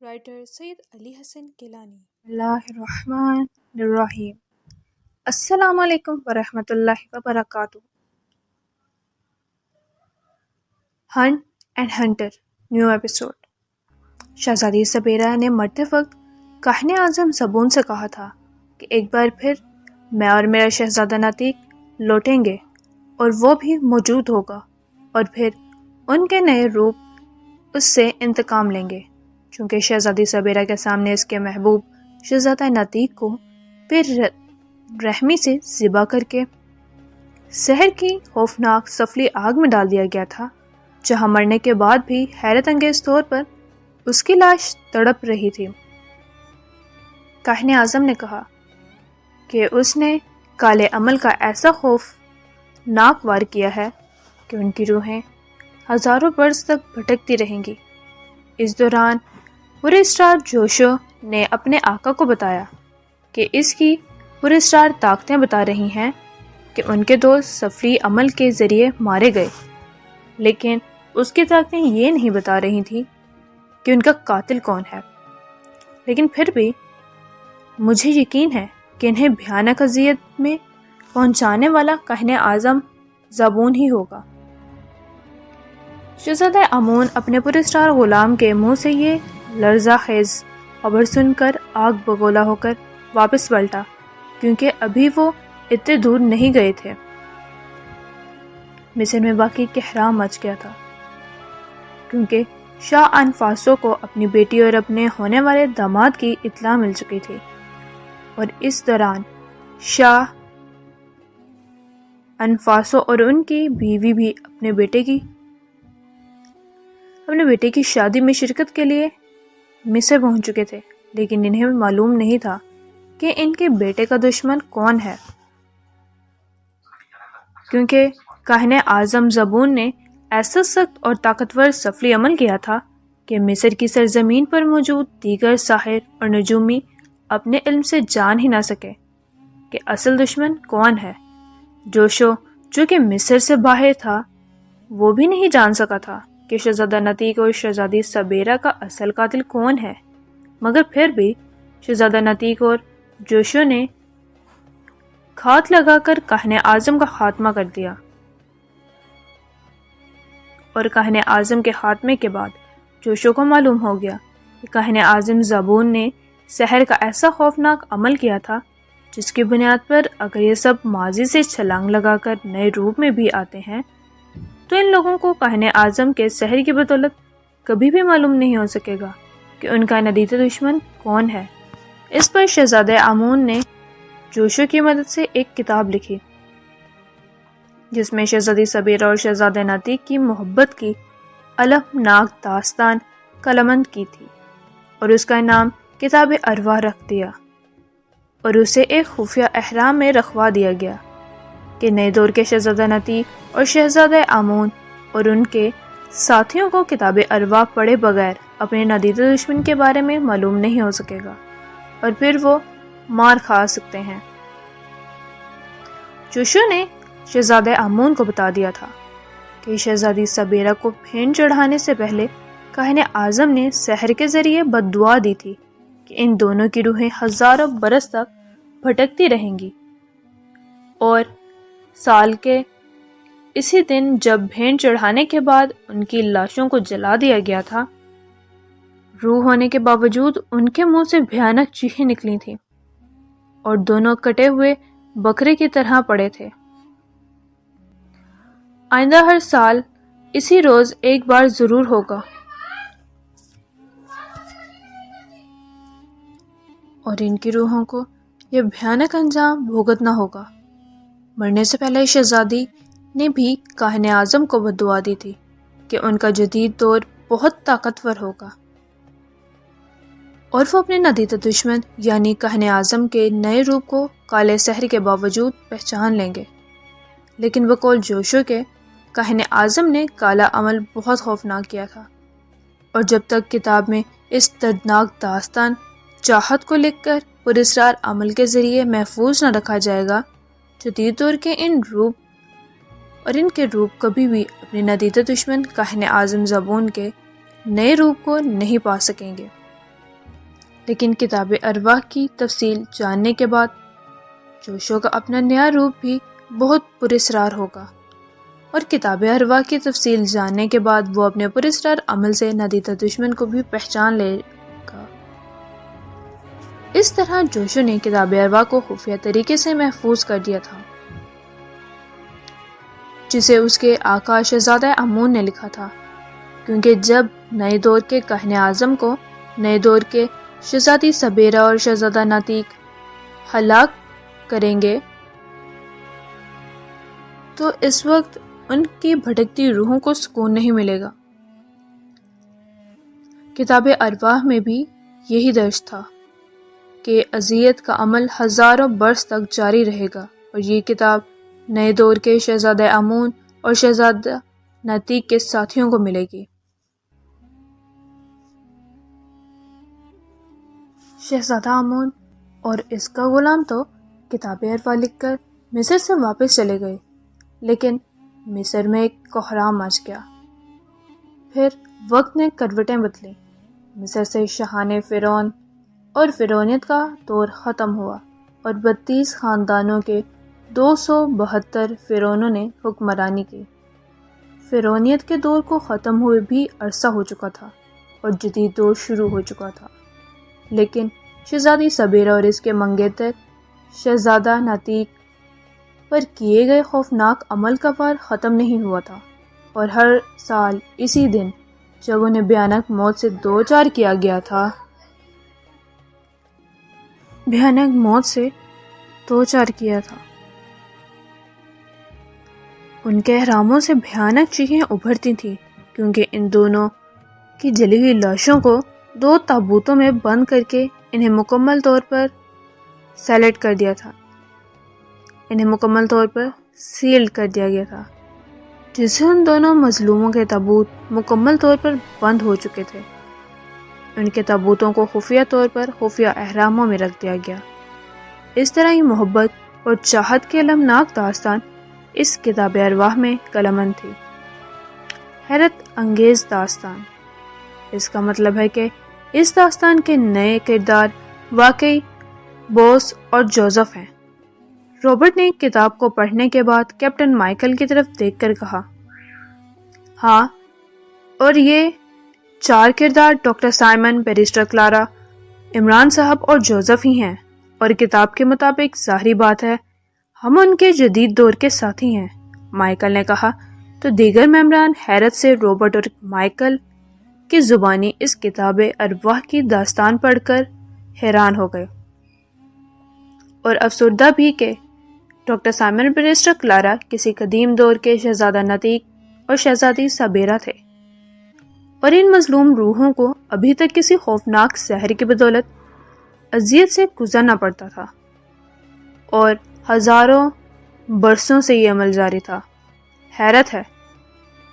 Writer سید علی حسن گیلانی۔ اللہ الرحمن الرحیم۔ السلام علیکم ورحمۃ اللہ وبرکاتہ۔ Hunt and hunter new episode. شہزادی سبیرہ نے مرتے وقت کاہن اعظم زبون سے کہا تھا کہ ایک بار پھر میں اور میرا شہزادہ ناطق لوٹیں گے اور وہ بھی موجود ہوگا، اور پھر ان کے نئے روپ اس سے انتقام لیں گے، چونکہ شہزادی سبیرہ کے سامنے اس کے محبوب شہزادہ ناطق کو پھر رحمی سے ذبح کر کے شہر کی خوفناک سفلی آگ میں ڈال دیا گیا تھا، جہاں مرنے کے بعد بھی حیرت انگیز طور پر اس کی لاش تڑپ رہی تھی۔ کاہن اعظم نے کہا کہ اس نے کالے عمل کا ایسا خوفناک وار کیا ہے کہ ان کی روحیں ہزاروں برس تک بھٹکتی رہیں گی۔ اس دوران پراسرار جوشو نے اپنے آقا کو بتایا کہ اس کی پراسرار طاقتیں بتا رہی ہیں کہ ان کے دوست سفلی عمل کے ذریعے مارے گئے، لیکن اس کی طاقتیں یہ نہیں بتا رہی تھیں کہ ان کا قاتل کون ہے۔ لیکن پھر بھی مجھے یقین ہے کہ انہیں بھیانک اذیت میں پہنچانے والا کاہن اعظم زبون ہی ہوگا۔ شہزادہ امون اپنے پراسرار غلام کے منہ سے یہ لرزہ خیز خبر سن کر آگ بگولا ہو کر واپس پلٹا، کیونکہ ابھی وہ اتنے دور نہیں گئے تھے۔ مصر میں واقعی کہرام مچ گیا تھا، کیونکہ شاہ انفاسو کو اپنی بیٹی اور اپنے ہونے والے داماد کی اطلاع مل چکی تھی، اور اس دوران شاہ انفاسو اور ان کی بیوی بھی اپنے بیٹے کی شادی میں شرکت کے لیے مصر پہنچ چکے تھے، لیکن انہیں معلوم نہیں تھا کہ ان کے بیٹے کا دشمن کون ہے، کیونکہ کاہن اعظم زبون نے ایسا سخت اور طاقتور سفلی عمل کیا تھا کہ مصر کی سرزمین پر موجود دیگر ساحر اور نجومی اپنے علم سے جان ہی نہ سکے کہ اصل دشمن کون ہے۔ جوشو جو کہ مصر سے باہر تھا، وہ بھی نہیں جان سکا تھا کہ شہزادہ ناطق اور شہزادی سبیرہ کا اصل قاتل کون ہے، مگر پھر بھی شہزادہ ناطق اور جوشو نے گھات لگا کر کاہن اعظم کا خاتمہ کر دیا، اور کاہن اعظم کے خاتمے کے بعد جوشو کو معلوم ہو گیا کہ کاہن اعظم زبون نے سحر کا ایسا خوفناک عمل کیا تھا جس کی بنیاد پر اگر یہ سب ماضی سے چھلانگ لگا کر نئے روپ میں بھی آتے ہیں تو ان لوگوں کو کاہن اعظم کے سحر کی بدولت کبھی بھی معلوم نہیں ہو سکے گا کہ ان کا ندیدہ دشمن کون ہے۔ اس پر شہزادہ امون نے جوشو کی مدد سے ایک کتاب لکھی جس میں شہزادی سبیرہ اور شہزادہ ناطق کی محبت کی المناک داستان قلمبند کی تھی، اور اس کا نام کتاب ارواح رکھ دیا، اور اسے ایک خفیہ احرام میں رکھوا دیا گیا کہ نئے دور کے شہزادہ ناطق اور شہزادہ امون اور ان کے ساتھیوں کو کتاب ارواح پڑھے بغیر اپنے ندیدہ دشمن کے بارے میں معلوم نہیں ہو سکے گا، اور پھر وہ مار کھا سکتے ہیں۔ جوشو نے شہزادہ امون کو بتا دیا تھا کہ شہزادی سبیرہ کو بھین چڑھانے سے پہلے کاہن اعظم نے سحر کے ذریعے بد دعا دی تھی کہ ان دونوں کی روحیں ہزاروں برس تک بھٹکتی رہیں گی، اور سال کے اسی دن جب بھین چڑھانے کے بعد ان کی لاشوں کو جلا دیا گیا تھا، روح ہونے کے باوجود ان کے منہ سے بھیانک چیخیں نکلی تھیں، اور دونوں کٹے ہوئے بکرے کی طرح پڑے تھے۔ آئندہ ہر سال اسی روز ایک بار ضرور ہوگا، اور ان کی روحوں کو یہ بھیانک انجام بھگتنا ہوگا۔ مرنے سے پہلے شہزادی نے بھی کاہن اعظم کو بد دعا دی تھی کہ ان کا جدید دور بہت طاقتور ہوگا، اور وہ اپنے ندیدہ دشمن یعنی کاہن اعظم کے نئے روپ کو کالے سحر کے باوجود پہچان لیں گے۔ لیکن بقول جوشو کے کاہن اعظم نے کالا عمل بہت خوفناک کیا تھا، اور جب تک کتاب میں اس دردناک داستان چاہت کو لکھ کر پراسرار عمل کے ذریعے محفوظ نہ رکھا جائے گا، جدید دور کے ان کے روپ کبھی بھی اپنے ندیدہ دشمن کاہن اعظم زبون کے نئے روپ کو نہیں پا سکیں گے۔ لیکن کتاب ارواح کی تفصیل جاننے کے بعد جوشو کا اپنا نیا روپ بھی بہت پراسرار ہوگا، اور کتاب ارواح کی تفصیل جاننے کے بعد وہ اپنے پراسرار عمل سے نادیدہ دشمن کو بھی پہچان لے گا۔ اس طرح جوشو نے کتاب ارواح کو خفیہ طریقے سے محفوظ کر دیا تھا، جسے اس کے آقا شہزادہ امون نے لکھا تھا، کیونکہ جب نئے دور کے کاہن اعظم کو نئے دور کے شہزادی سبیرہ اور شہزادہ ناتیک ہلاک کریں گے تو اس وقت ان کی بھٹکتی روحوں کو سکون نہیں ملے گا۔ کتاب ارواح میں بھی یہی درج تھا کہ اذیت کا عمل ہزاروں برس تک جاری رہے گا، اور یہ کتاب نئے دور کے شہزادہ امون اور شہزادہ ناتیک کے ساتھیوں کو ملے گی۔ شہزادہ امون اور اس کا غلام تو کتاب ارواح لکھ کر مصر سے واپس چلے گئے، لیکن مصر میں ایک کوہرام مچ گیا۔ پھر وقت نے کروٹیں بدلیں، مصر سے شاہان فرعون اور فرعونیت کا دور ختم ہوا، اور 32 خاندانوں کے 272 فرعونوں نے حکمرانی کی۔ فرعونیت کے دور کو ختم ہوئے بھی عرصہ ہو چکا تھا اور جدید دور شروع ہو چکا تھا، لیکن شہزادی سبیرہ اور اس کے منگیتر شہزادہ ناتیک پر کیے گئے خوفناک عمل کا وار ختم نہیں ہوا تھا، اور ہر سال اسی دن جب انہیں بھیانک موت سے دوچار کیا گیا تھا ان کے احراموں سے بھیانک چیخیں ابھرتی تھیں، کیونکہ ان دونوں کی جلی ہوئی لاشوں کو 2 تابوتوں میں بند کر کے انہیں مکمل طور پر سیلڈ کر دیا تھا، سیلڈ کر دیا گیا تھا، جس سے ان دونوں مظلوموں کے تابوت مکمل طور پر بند ہو چکے تھے۔ ان کے تابوتوں کو خفیہ طور پر خفیہ احراموں میں رکھ دیا گیا۔ اس طرح یہ محبت اور چاہت کی المناک داستان اس کتاب ارواح میں قلمند تھی۔ حیرت انگیز داستان، اس کا مطلب ہے کہ اس داستان کے نئے کردار واقعی بوس اور جوزف ہیں۔ رابرٹ نے کتاب کو پڑھنے کے بعد کیپٹن مائیکل کی طرف دیکھ کر کہا، ہاں، اور یہ 4 کردار doctor Simon, barrister Clara, Imran صاحب اور جوزف ہی ہیں، اور کتاب کے مطابق ظاہری بات ہے ہم ان کے جدید دور کے ساتھی ہیں۔ مائیکل نے کہا تو دیگر ممبران حیرت سے رابرٹ اور مائیکل کی زبانی اس کتاب ارواح کی داستان پڑھ کر حیران ہو گئے، اور افسردہ بھی کہ ڈاکٹر سائمن بیرسٹر کلارا کسی قدیم دور کے شہزادہ ناتیک اور شہزادی سبیرہ تھے، اور ان مظلوم روحوں کو ابھی تک کسی خوفناک سحر کی بدولت اذیت سے گزرنا پڑتا تھا، اور ہزاروں برسوں سے یہ عمل جاری تھا۔ حیرت ہے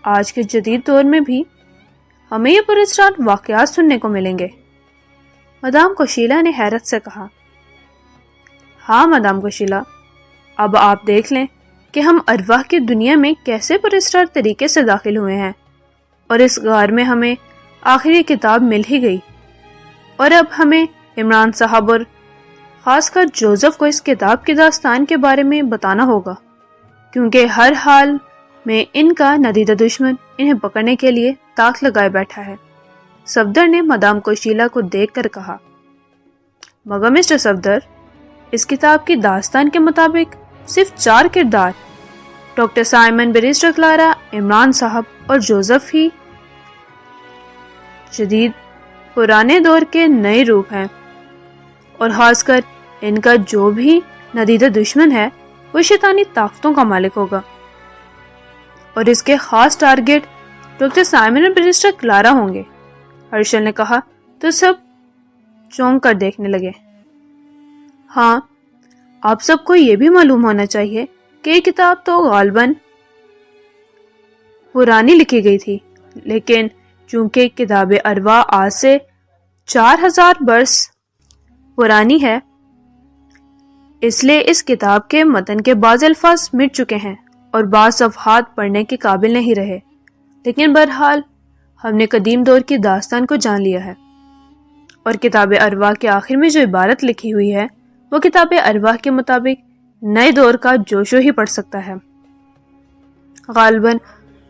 آج کے جدید دور میں بھی ہمیں یہ پراسرار واقعات سننے کو ملیں گے۔ مدام کوشیلا نے حیرت سے کہا، ہاں مدام کوشیلا، اب آپ دیکھ لیں کہ ہم ارواح کی دنیا میں کیسے پراسرار طریقے سے داخل ہوئے ہیں، اور اس غار میں ہمیں آخری کتاب مل ہی گئی، اور اب ہمیں عمران صاحب اور خاص کر جوزف کو اس کتاب کی داستان کے بارے میں بتانا ہوگا، کیونکہ ہر حال میں ان کا ندیدہ دشمن انہیں پکڑنے کے لیے تاک لگائے بیٹھا ہے۔ صفدر نے مدام کوشیلا کو دیکھ کر کہا، مگر مسٹر صفدر، اس کتاب کی داستان کے مطابق صرف 4 کردار doctor Simon, barrister Clara, Imran صاحب اور جوزف ہی جدید پرانے دور کے نئے روپ ہیں، اور خاص کر ان کا جو بھی ندیدہ دشمن ہے وہ شیطانی طاقتوں کا مالک ہوگا، اور اس کے خاص ٹارگٹ ڈاکٹر سائمن اور بیرسٹر کلارا ہوں گے۔ ہرشل نے کہا تو سب چونک کر دیکھنے لگے۔ ہاں، آپ سب کو یہ بھی معلوم ہونا چاہیے کہ یہ کتاب تو غالباً پرانی لکھی گئی تھی، لیکن چونکہ کتاب ارواح آج سے 4000 برس پرانی ہے، اس لیے اس کتاب کے متن کے بعض الفاظ مٹ چکے ہیں اور بعض صفحات پڑھنے کے قابل نہیں رہے، لیکن بہرحال ہم نے قدیم دور کی داستان کو جان لیا ہے، اور کتاب ارواح کے آخر میں جو عبارت لکھی ہوئی ہے وہ کتاب ارواح کے مطابق نئے دور کا جوشو ہی پڑھ سکتا ہے۔ غالباً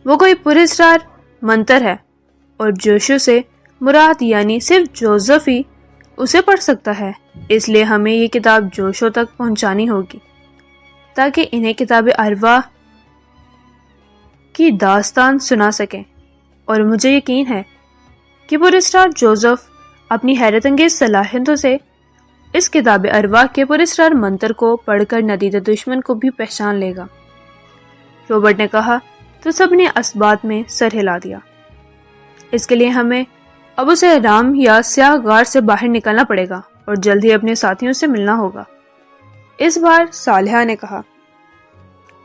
وہ کوئی پراسرار منتر ہے اور جوشو سے مراد یعنی صرف جوزف ہی اسے پڑھ سکتا ہے، اس لیے ہمیں یہ کتاب جوشو تک پہنچانی ہوگی تاکہ انہیں کتاب ارواح کی داستان سنا سکیں۔ اور مجھے یقین ہے کہ پراسرار جوزف اپنی حیرت انگیز صلاحیتوں سے اس کتاب ارواح کے پراسرار منتر کو پڑھ کر ندیدہ دشمن کو بھی پہچان لے گا۔ روبرٹ نے کہا تو سب نے اسبات میں سر ہلا دیا۔ اس کے لیے ہمیں اب اسے رام یا سیاہ غار سے باہر نکلنا پڑے گا اور جلد ہی اپنے ساتھیوں سے ملنا ہوگا۔ اس بار صالحہ نے کہا،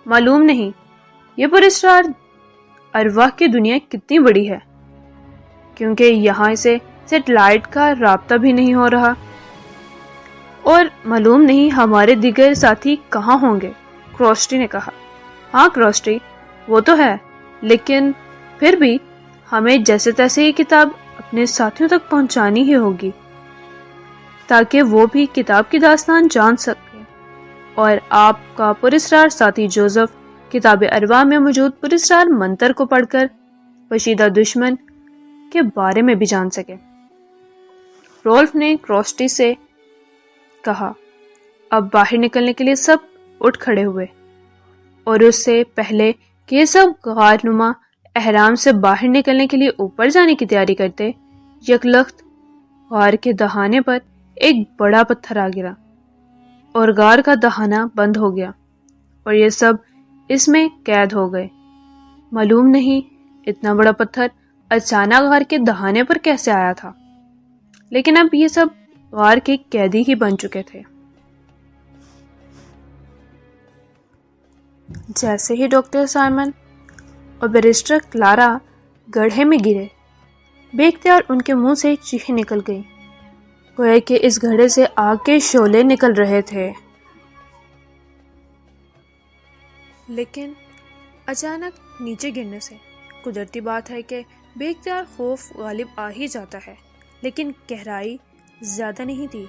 معلوم نہیں یہ پراسرار ارواح کی دنیا کتنی بڑی ہے، کیونکہ یہاں سے سیٹلائٹ کا رابطہ بھی نہیں ہو رہا، اور معلوم نہیں ہمارے دیگر ساتھی کہاں ہوں گے۔ کراسٹی نے کہا، ہاں کراسٹی وہ تو ہے، لیکن پھر بھی ہمیں جیسے تیسے یہ کتاب اپنے ساتھیوں تک پہنچانی ہی ہوگی تاکہ وہ بھی کتاب کی داستان جان سکے، اور آپ کا پراسرار ساتھی جوزف کتاب ارواح میں موجود پراسرار منتر کو پڑھ کر پوشیدہ دشمن کے بارے میں بھی جان سکے۔ رولف نے کراسٹی سے کہا۔ اب باہر نکلنے کے لیے سب اٹھ کھڑے ہوئے، اور اس سے پہلے کہ یہ سب غار نما احرام سے باہر نکلنے کے لیے اوپر جانے کی تیاری کرتے، یکلخت غار کے دہانے پر ایک بڑا پتھر آ گرا اور غار کا دہانہ بند ہو گیا اور یہ سب اس میں قید ہو گئے۔ معلوم نہیں اتنا بڑا پتھر اچانک غار کے دہانے پر کیسے آیا تھا، لیکن اب یہ سب غار کے قیدی ہی بن چکے تھے۔ جیسے ہی ڈاکٹر سائمن اور بیرسٹر کلارا گڑھے میں گرے، بے اختیار ان کے منہ سے چیخیں نکل گئی، گویا کہ اس گڑھے سے آگ کے شعلے نکل رہے تھے۔ لیکن اچانک نیچے گرنے سے قدرتی بات ہے کہ بے اختیار خوف غالب آ ہی جاتا ہے، لیکن گہرائی زیادہ نہیں تھی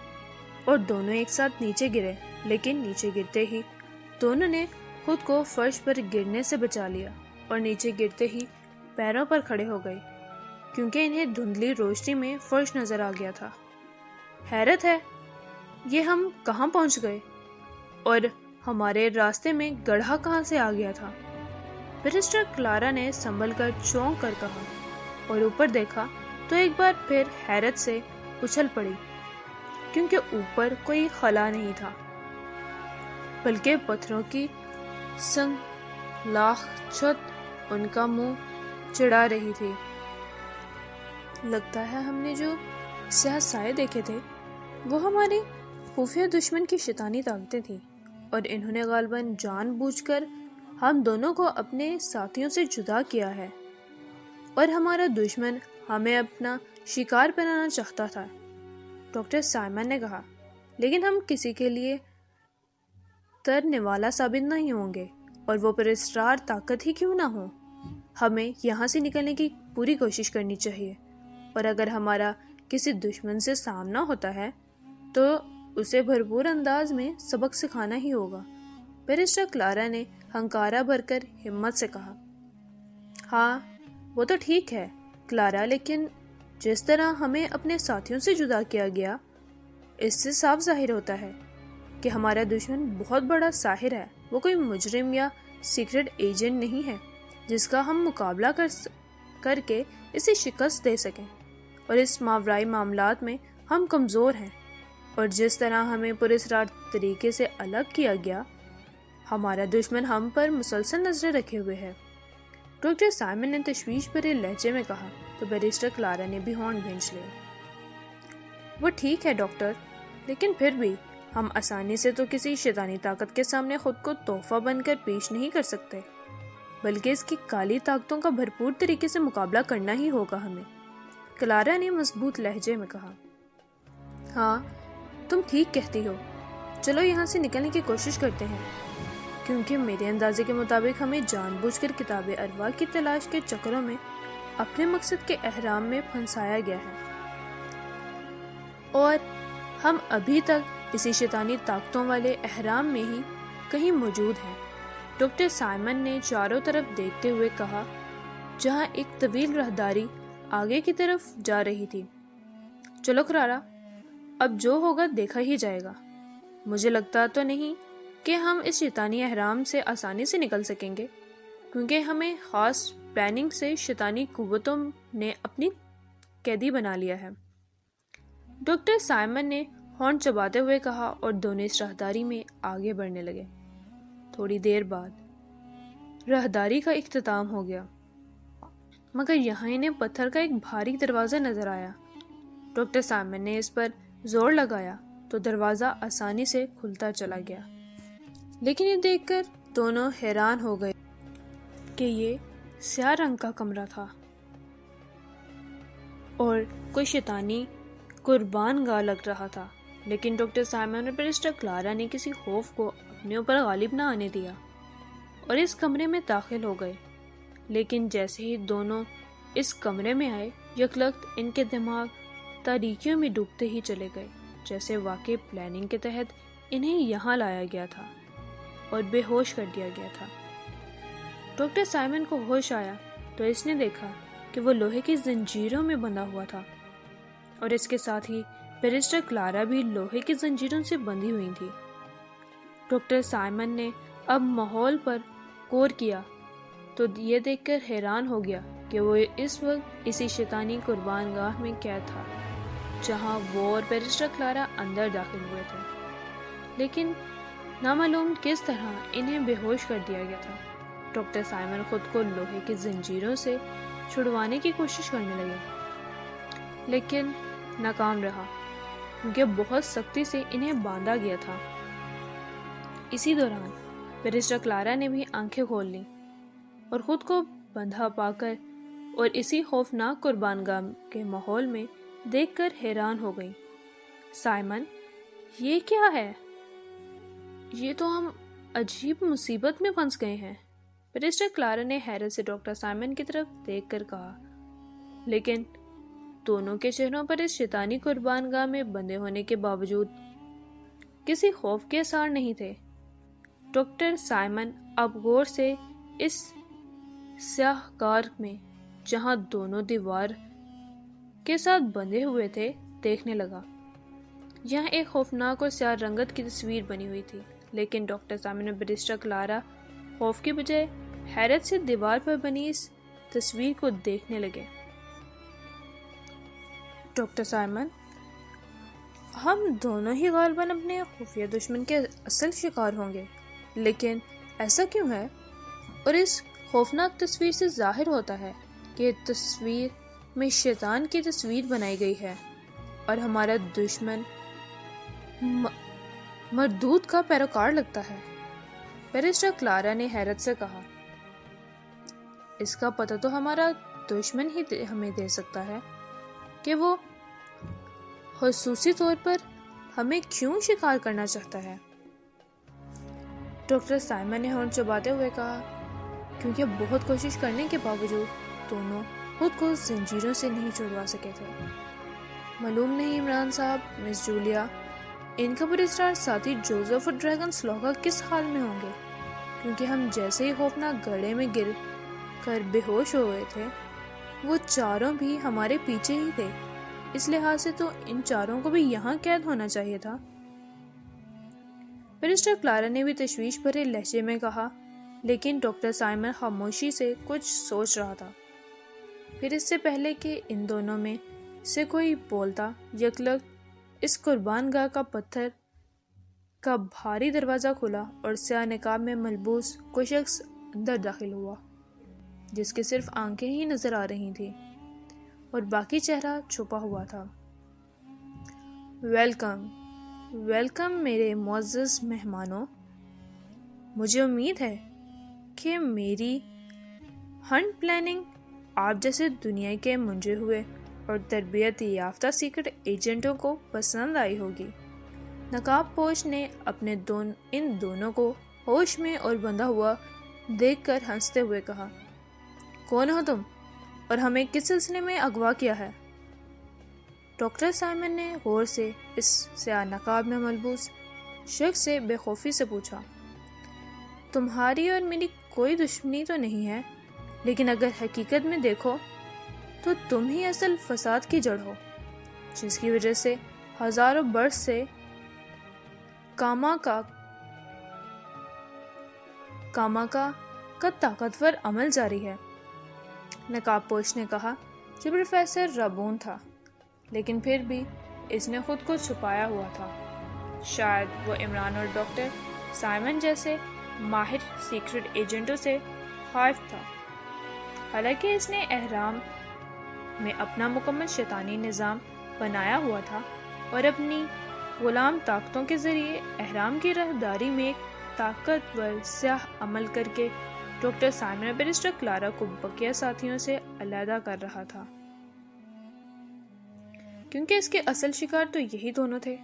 اور دونوں ایک ساتھ نیچے گرے، لیکن نیچے گرتے ہی دونوں نے خود کو فرش پر گرنے سے بچا لیا اور نیچے گرتے ہی پیروں پر کھڑے ہو گئے، کیونکہ انہیں دھندلی روشنی میں فرش نظر آ گیا تھا۔ حیرت ہے یہ ہم کہاں پہنچ گئے اور ہمارے راستے میں گڑھا کہاں سے آ گیا تھا؟ بیرسٹر کلارا نے سنبھل کر چونک کر کہا اور اوپر دیکھا تو ایک بار پھر حیرت سے اچھل پڑی، کیونکہ اوپر کوئی خلا نہیں تھا بلکہ پتھروں کی سنگ لاخ چھت ان کا منہ چڑھا رہی تھی۔ لگتا ہے ہم نے جو سیاہ سائے دیکھے تھے وہ ہمارے خفیہ دشمن کی شیطانی طاقتیں تھیں، اور انہوں نے غالباً جان بوجھ کر ہم دونوں کو اپنے ساتھیوں سے جدا کیا ہے، اور ہمارا دشمن ہمیں اپنا شکار بنانا چاہتا تھا، ڈاکٹر سائمن نے کہا۔ لیکن ہم کسی کے لیے ترنے والا ثابت نہیں ہوں گے، اور وہ پراسرار طاقت ہی کیوں نہ ہو، ہمیں یہاں سے نکلنے کی پوری کوشش کرنی چاہیے، اور اگر ہمارا کسی دشمن سے سامنا ہوتا ہے تو اسے بھرپور انداز میں سبق سکھانا ہی ہوگا۔ بیرسٹر کلارا نے ہنکارا بھر کر ہمت سے کہا، ہاں وہ تو ٹھیک ہے کلارا، لیکن جس طرح ہمیں اپنے ساتھیوں سے جدا کیا گیا اس سے صاف ظاہر ہوتا ہے کہ ہمارا دشمن بہت بڑا ساحر ہے، وہ کوئی مجرم یا سیکرٹ ایجنٹ نہیں ہے جس کا ہم مقابلہ کر کے اسے شکست دے سکیں، اور اس ماورائی معاملات میں ہم کمزور ہیں، اور جس طرح ہمیں پراسرار طریقے سے الگ کیا گیا ہمارا دشمن ہم پر مسلسل نظریں رکھے ہوئے ہے۔ ڈاکٹر سائمن نے تشویش بھرے لہجے میں کہا تو بیرسٹر کلارا نے بھی ہونٹ بھینچ لیا۔ وہ ٹھیک ہے ڈاکٹر، لیکن پھر بھی ہم آسانی سے تو کسی شیطانی طاقت کے سامنے خود کو تحفہ بن کر پیش نہیں کر سکتے، بلکہ اس کی کالی طاقتوں کا بھرپور طریقے سے مقابلہ کرنا ہی ہوگا ہمیں، کلارا نے مضبوط لہجے میں کہا۔ ہاں تم ٹھیک کہتی ہو، چلو یہاں سے نکلنے کی کوشش کرتے ہیں، کیونکہ میرے اندازے کے مطابق ہمیں جان بوجھ کر کتاب ارواح کی تلاش کے چکروں میں اپنے مقصد کے احرام میں پھنسایا گیا ہے۔ اور ہم ابھی تک اسی شیطانی طاقتوں والے احرام میں ہی کہیں موجود ہیں۔ ڈاکٹر سائمن نے چاروں طرف دیکھتے ہوئے کہا، جہاں ایک طویل راہداری آگے کی طرف جا رہی تھی۔ چلو کلارا، اب جو ہوگا دیکھا ہی جائے گا۔ مجھے لگتا تو نہیں کہ ہم اس شیطانی احرام سے آسانی سے نکل سکیں گے، کیونکہ ہمیں خاص پلاننگ سے شیطانی قوتوں نے اپنی قیدی بنا لیا ہے۔ ڈاکٹر سائمن نے ہارن چباتے ہوئے کہا، اور دونوں اس راہداری میں آگے بڑھنے لگے۔ تھوڑی دیر بعد راہداری کا اختتام ہو گیا، مگر یہاں انہیں پتھر کا ایک بھاری دروازہ نظر آیا۔ ڈاکٹر سائمن نے اس پر زور لگایا تو دروازہ آسانی سے کھلتا چلا گیا، لیکن یہ دیکھ کر دونوں حیران ہو گئے کہ یہ سیاہ رنگ کا کمرہ تھا اور کوئی شیطانی قربان گاہ لگ رہا تھا۔ لیکن ڈاکٹر سائمن اور بیرسٹر کلارا نے کسی خوف کو اپنے اوپر غالب نہ آنے دیا اور اس کمرے میں داخل ہو گئے۔ لیکن جیسے ہی دونوں اس کمرے میں آئے، یکلخت ان کے دماغ تاریکیوں میں ڈوبتے ہی چلے گئے، جیسے واقعی پلاننگ کے تحت انہیں یہاں لایا گیا تھا اور بے ہوش کر دیا گیا تھا۔ ڈاکٹر سائمن کو ہوش آیا تو اس نے دیکھا کہ وہ لوہے کی زنجیروں میں بندھا ہوا تھا، اور اس کے ساتھ ہی بیرسٹر کلارا بھی لوہے کی زنجیروں سے بندھی ہوئی تھی۔ ڈاکٹر سائمن نے اب ماحول پر غور کیا تو یہ دیکھ کر حیران ہو گیا کہ وہ اس وقت اسی شیطانی قربان گاہ میں قید تھا، جہاں وہ اور بیرسٹر کلارا اندر داخل ہوئے تھے، لیکن نامعلوم کس طرح انہیں بے ہوش کر دیا گیا تھا۔ ڈاکٹر سائمن خود کو لوہے کی زنجیروں سے چھڑوانے کی کوشش کرنے لگے، لیکن ناکام رہا، کیونکہ بہت سختی سے انہیں باندھا گیا تھا۔ اسی دوران بیرسٹر کلارا نے بھی آنکھیں کھول لیں اور خود کو بندھا پا کر اور اسی خوفناک قربان گاہ کے ماحول میں دیکھ کر حیران ہو گئی۔ سائمن، یہ کیا ہے؟ یہ تو ہم عجیب مصیبت میں پھنس گئے ہیں، بیرسٹر کلارا نے حیرت سے ڈاکٹر سائمن کی طرف دیکھ کر کہا، لیکن دونوں کے چہروں پر اس شیطانی قربان گاہ میں بندھے ہونے کے باوجود کسی خوف کے آثار نہیں تھے۔ ڈاکٹر سائمن اب غور سے اس سیاہ کار میں، جہاں دونوں دیوار کے ساتھ بندھے ہوئے تھے، دیکھنے لگا۔ یہاں ایک خوفناک اور سیاہ رنگت کی تصویر بنی ہوئی تھی، لیکن ڈاکٹر سائمن اور بیرسٹر کلارا خوف کی بجائے حیرت سے دیوار پر بنی اس تصویر کو دیکھنے لگے۔ ڈاکٹر سائمن، ہم دونوں ہی غالباً اپنے خفیہ دشمن کے اصل شکار ہوں گے، لیکن ایسا کیوں ہے؟ اور اس خوفناک تصویر سے ظاہر ہوتا ہے کہ تصویر میں شیطان کی تصویر بنائی گئی ہے اور ہمارا دشمن مردود کا پیروکار لگتا ہے، بیرسٹر کلارا نے حیرت سے کہا۔ اس کا پتہ تو ہمارا دشمن ہی ہمیں دے سکتا ہے کہ وہ خصوصی طور پر ہمیں کیوں شکار کرنا چاہتا ہے۔ ڈاکٹر سائمن نے ہارن چباتے ہوئے کہا، کیونکہ بہت کوشش کرنے کے باوجود دونوں خود کو زنجیروں سے نہیں چھڑوا سکے تھے۔ معلوم نہیں عمران صاحب، مس جولیا، ان کا برسٹار ساتھی جوزف اور ڈریگن سلوگا کس حال میں ہوں گے، کیونکہ ہم جیسے ہی خوفناک گڑھے میں گر کر بے ہوش ہو گئے تھے، وہ چاروں بھی ہمارے پیچھے ہی تھے۔ اس لحاظ سے تو ان چاروں کو بھی یہاں قید ہونا چاہیے تھا۔ بیرسٹر کلارا نے بھی تشویش بھرے لہجے میں کہا، لیکن ڈاکٹر سائمن خاموشی سے کچھ سوچ رہا تھا۔ پھر اس سے پہلے کہ ان دونوں میں سے کوئی بولتا، یکلخت اس قربان گاہ کا پتھر کا بھاری دروازہ کھلا اور سیاہ نقاب میں ملبوس کوئی شخص اندر داخل ہوا، جس کے صرف آنکھیں ہی نظر آ رہی تھیں اور باقی چہرہ چھپا ہوا تھا۔ ویلکم، ویلکم میرے معزز مہمانوں۔ مجھے امید ہے کہ میری ہنٹ پلاننگ آپ جیسے دنیا کے منجے ہوئے اور تربیت یافتہ سیکرٹ ایجنٹوں کو پسند آئی ہوگی۔ نقاب پوش نے اپنے ان دونوں کو ہوش میں اور بندھا ہوا دیکھ کر ہنستے ہوئے کہا، کون ہو تم اور ہمیں کس سلسلے میں اغوا کیا ہے؟ ڈاکٹر سائمن نے غور سے اس سیاہ نقاب میں ملبوس شخص سے بے خوفی سے پوچھا، تمہاری اور میری کوئی دشمنی تو نہیں ہے، لیکن اگر حقیقت میں دیکھو تو تم ہی اصل فساد کی جڑ ہو، جس کی وجہ سے ہزاروں برس سے کاما کا طاقتور عمل جاری ہے۔ نقاب پوش نے کہا جو پروفیسر رابون تھا، لیکن پھر بھی اس نے خود کو چھپایا ہوا تھا۔ شاید وہ عمران اور ڈاکٹر سائمن جیسے ماہر سیکرٹ ایجنٹوں سے خائف تھا، حالانکہ اس نے اہرام میں اپنا مکمل شیطانی نظام بنایا ہوا تھا اور اپنی غلام طاقتوں کے ذریعے اہرام کی راہداری میں ایک طاقتور سیاہ عمل کر کے ڈاکٹر سائمن اور بیرسٹر کلارا کو بقیہ ساتھیوں سے علیحدہ کر رہا تھا، کیونکہ اس کے اصل شکار تو یہی دونوں تھے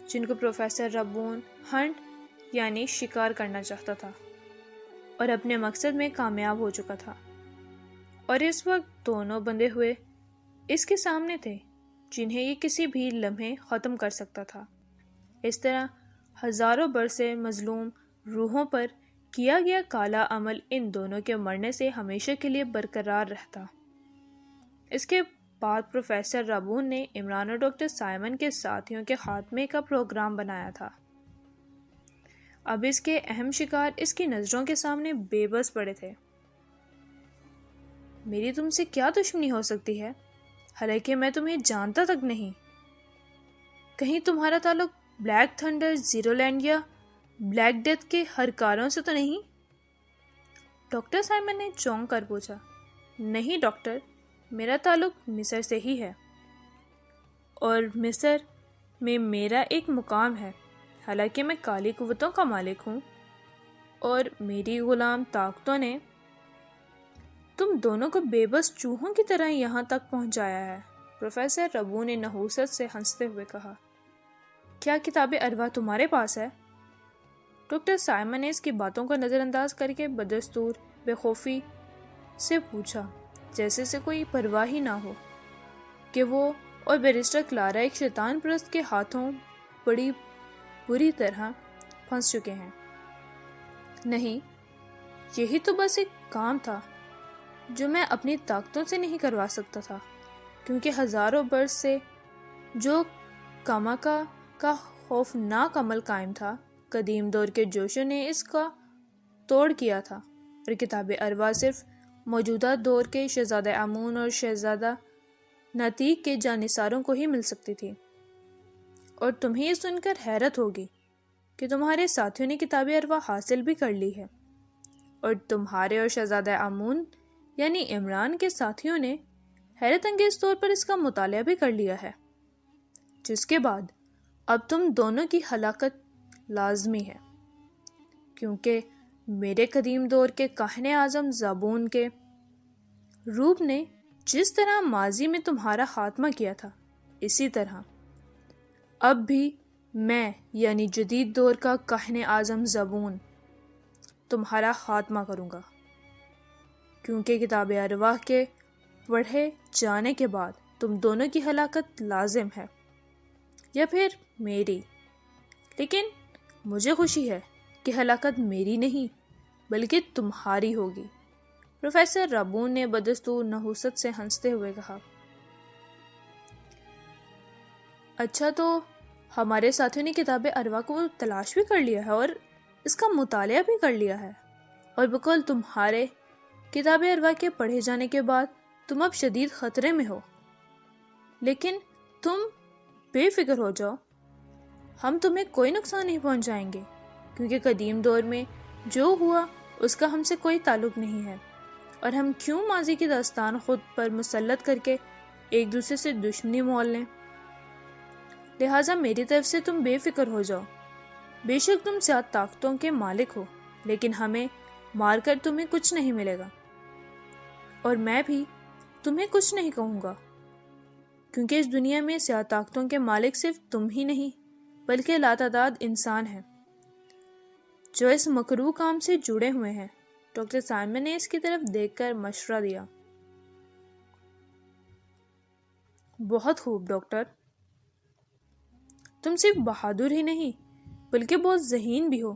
جن کو پروفیسر رابون ہنٹ یعنی شکار کرنا چاہتا تھا اور اپنے مقصد میں کامیاب ہو چکا تھا، اور اس وقت دونوں بندھے ہوئے اس کے سامنے تھے جنہیں یہ کسی بھی لمحے ختم کر سکتا تھا۔ اس طرح ہزاروں برس سے مظلوم روحوں پر کیا گیا کالا عمل ان دونوں کے مرنے سے ہمیشہ کے لیے برقرار رہتا۔ اس کے بعد پروفیسر رابون نے عمران اور ڈاکٹر سائمن کے ساتھیوں کے خاتمے کا پروگرام بنایا تھا۔ اب اس کے اہم شکار اس کی نظروں کے سامنے بے بس پڑے تھے۔ میری تم سے کیا دشمنی ہو سکتی ہے؟ حالانکہ میں تمہیں جانتا تک نہیں۔ کہیں تمہارا تعلق بلیک تھنڈر، زیرو لینڈ یا بلیک ڈیتھ کے ہرکاروں سے تو نہیں؟ ڈاکٹر سائمن نے چونک کر پوچھا۔ نہیں ڈاکٹر، میرا تعلق مصر سے ہی ہے، اور مصر میں میرا ایک مقام ہے، حالانکہ میں کالی قوتوں کا مالک ہوں، اور میری غلام طاقتوں نے تم دونوں کو بے بس چوہوں کی طرح یہاں تک پہنچایا ہے۔ پروفیسر رابون نے نحوست سے ہنستے ہوئے کہا، کیا کتاب ارواح تمہارے پاس ہے؟ ڈاکٹر سائمن نے اس کی باتوں کو نظر انداز کر کے بدستور بے خوفی سے پوچھا، جیسے سے کوئی پرواہ ہی نہ ہو کہ وہ اور بیرسٹر کلارا ایک شیطان پرست کے ہاتھوں بڑی بری طرح پھنس چکے ہیں۔ نہیں، یہی تو بس ایک کام تھا جو میں اپنی طاقتوں سے نہیں کروا سکتا تھا، کیونکہ ہزاروں برس سے جو کاماکا کا خوفناک عمل قائم تھا، قدیم دور کے جوشوں نے اس کا توڑ کیا تھا، اور کتاب ارواح صرف موجودہ دور کے شہزادہ امون اور شہزادہ ناتیق کے جانثاروں کو ہی مل سکتی تھی۔ اور تمہیں یہ سن کر حیرت ہوگی کہ تمہارے ساتھیوں نے کتاب ارواح حاصل بھی کر لی ہے، اور تمہارے اور شہزادہ امون یعنی عمران کے ساتھیوں نے حیرت انگیز طور پر اس کا مطالعہ بھی کر لیا ہے، جس کے بعد اب تم دونوں کی ہلاکت لازمی ہے، کیونکہ میرے قدیم دور کے کاہن اعظم زابون کے روپ نے جس طرح ماضی میں تمہارا خاتمہ کیا تھا، اسی طرح اب بھی میں یعنی جدید دور کا کاہن اعظم زابون تمہارا خاتمہ کروں گا، کیونکہ کتاب ارواح کے پڑھے جانے کے بعد تم دونوں کی ہلاکت لازم ہے، یا پھر میری۔ لیکن مجھے خوشی ہے کہ ہلاکت میری نہیں بلکہ تمہاری ہوگی۔ پروفیسر رابون نے بدستور نحوست سے ہنستے ہوئے کہا، اچھا تو ہمارے ساتھیوں نے کتاب ارواح کو تلاش بھی کر لیا ہے اور اس کا مطالعہ بھی کر لیا ہے، اور بقول تمہارے کتاب ارواح کے پڑھے جانے کے بعد تم اب شدید خطرے میں ہو، لیکن تم بے فکر ہو جاؤ، ہم تمہیں کوئی نقصان نہیں پہنچائیں گے، کیونکہ قدیم دور میں جو ہوا اس کا ہم سے کوئی تعلق نہیں ہے، اور ہم کیوں ماضی کی داستان خود پر مسلط کر کے ایک دوسرے سے دشمنی مول لیں؟ لہٰذا میری طرف سے تم بے فکر ہو جاؤ۔ بے شک تم زیادہ طاقتوں کے مالک ہو، لیکن ہمیں مار کر تمہیں کچھ نہیں ملے گا، اور میں بھی تمہیں کچھ نہیں کہوں گا، کیونکہ اس دنیا میں زیادہ طاقتوں کے مالک صرف تم ہی نہیں بلکہ لاتعداد انسان ہیں جو اس مکروہ کام سے جڑے ہوئے ہیں۔ ڈاکٹر سائمن نے اس کی طرف دیکھ کر مشورہ دیا، بہت خوب ڈاکٹر، تم صرف بہادر ہی نہیں بلکہ بہت ذہین بھی ہو،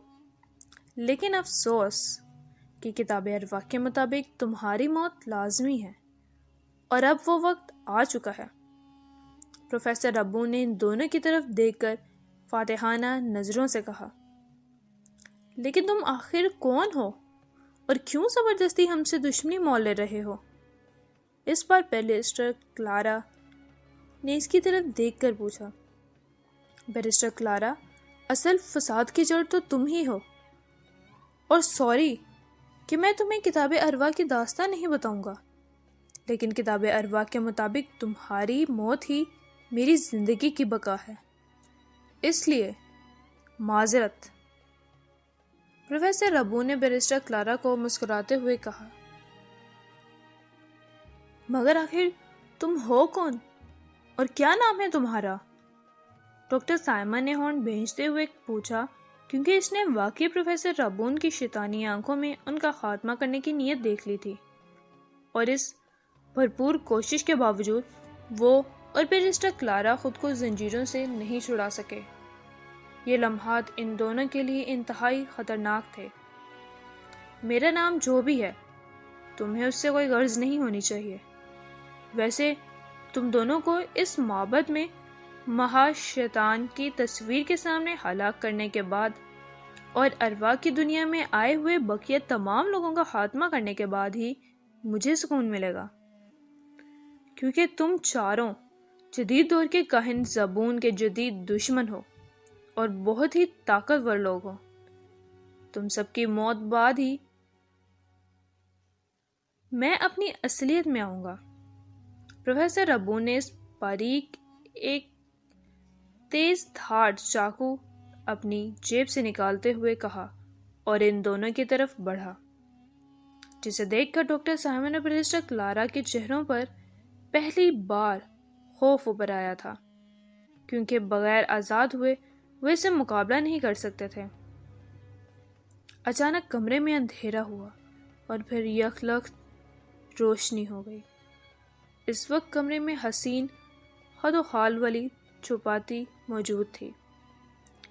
لیکن افسوس کہ کتاب ارواح کے مطابق تمہاری موت لازمی ہے، اور اب وہ وقت آ چکا ہے۔ پروفیسر ربو نے ان دونوں کی طرف دیکھ کر فاتحانہ نظروں سے کہا، لیکن تم آخر کون ہو اور کیوں زبردستی ہم سے دشمنی مول لے رہے ہو؟ اس بار بیرسٹر کلارا نے اس کی طرف دیکھ کر پوچھا۔ بیرسٹر کلارا، اصل فساد کی جڑ تو تم ہی ہو، اور سوری کہ میں تمہیں کتاب ارواح کی داستان نہیں بتاؤں گا، لیکن کتاب ارواح کے مطابق تمہاری موت ہی میری زندگی کی بقا ہے، اس لیے معذرت۔ پروفیسر ربو نے بیرسٹر کلارا کو مسکراتے ہوئے کہا، مگر آخر تم ہو کون اور کیا نام ہے تمہارا؟ ڈاکٹر سائمن نے ہارن بھینچتے ہوئے پوچھا، کیونکہ اس نے واقعی پروفیسر ربون کی شیطانی آنکھوں میں ان کا خاتمہ کرنے کی نیت دیکھ لی تھی، اور اس بھرپور کوشش کے باوجود وہ اور بیرسٹر کلارا خود کو زنجیروں سے نہیں چھڑا سکے۔ یہ لمحات ان دونوں کے لیے انتہائی خطرناک تھے۔ میرا نام جو بھی ہے، تمہیں اس سے کوئی غرض نہیں ہونی چاہیے۔ ویسے تم دونوں کو اس معبد میں مہا شیطان کی تصویر کے سامنے ہلاک کرنے کے بعد اور ارواح کی دنیا میں آئے ہوئے بقیہ تمام لوگوں کا خاتمہ کرنے کے بعد ہی مجھے سکون ملے گا، کیونکہ تم چاروں جدید دور کے کاہن زبون کے جدید دشمن ہو اور بہت ہی طاقتور لوگ ہو۔ تم سب کی موت بعد ہی میں اپنی اصلیت میں آؤں گا۔ پروفیسر ربو نے اس باریک ایک تیز دھاڑ چاقو اپنی جیب سے نکالتے ہوئے کہا، اور ان دونوں کی طرف بڑھا، جسے دیکھ کر ڈاکٹر سائمن اور بیرسٹر کلارا کے چہروں پر پہلی بار خوف ابھر آیا تھا، کیونکہ بغیر آزاد ہوئے وہ اسے مقابلہ نہیں کر سکتے تھے۔ اچانک کمرے میں اندھیرا ہوا اور پھر یکلخت روشنی ہو گئی۔ اس وقت کمرے میں حسین خد و خال والی چوپاتی موجود تھی۔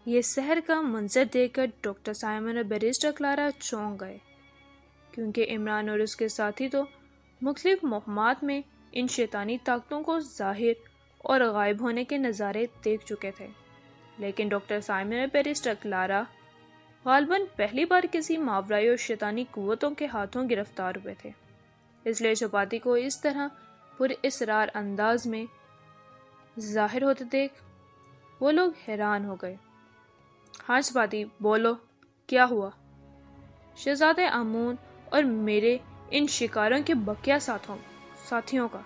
یہ سحر کا منظر دیکھ کر ڈاکٹر سائمن اور بیرسٹر کلارا چونک گئے، کیونکہ عمران اور اس کے ساتھی تو مختلف مہمات میں ان شیطانی طاقتوں کو ظاہر اور غائب ہونے کے نظارے دیکھ چکے تھے، لیکن ڈاکٹر سائمن اور بیرسٹر کلارا غالباً پہلی بار کسی ماورائی اور شیطانی قوتوں کے ہاتھوں گرفتار ہوئے تھے، اس لیے چپاتی کو اس طرح پر اسرار انداز میں ظاہر ہوتے دیکھ وہ لوگ حیران ہو گئے۔ ہاں چپاتی، بولو، کیا ہوا؟ شہزادہ آمون اور میرے ان شکاروں کے بقیہ ساتھیوں کا؟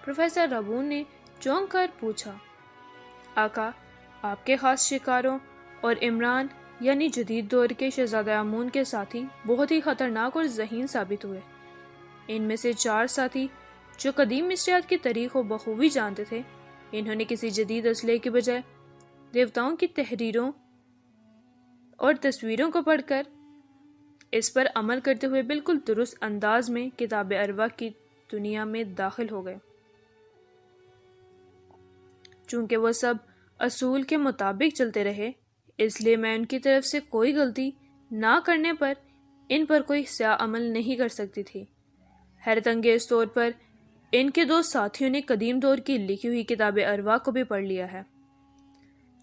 پروفیسر ربون نے چونک کر پوچھا۔ آقا، آپ کے خاص شکاروں اور عمران یعنی جدید دور کے شہزادہ آمون کے ساتھی بہت ہی خطرناک اور ذہین ثابت ہوئے۔ ان میں سے 4 ساتھی جو قدیم مصریات کی تاریخ کو بخوبی جانتے تھے، انہوں نے کسی جدید اسلحے کے بجائے دیوتاؤں کی تحریروں اور تصویروں کو پڑھ کر اس پر عمل کرتے ہوئے بالکل درست انداز میں کتاب ارواح کی دنیا میں داخل ہو گئے۔ چونکہ وہ سب اصول کے مطابق چلتے رہے، اس لیے میں ان کی طرف سے کوئی غلطی نہ کرنے پر ان پر کوئی سیاہ عمل نہیں کر سکتی تھی۔ حیرت انگیز طور پر ان کے 2 ساتھیوں نے قدیم دور کی لکھی ہوئی کتاب ارواح کو بھی پڑھ لیا ہے،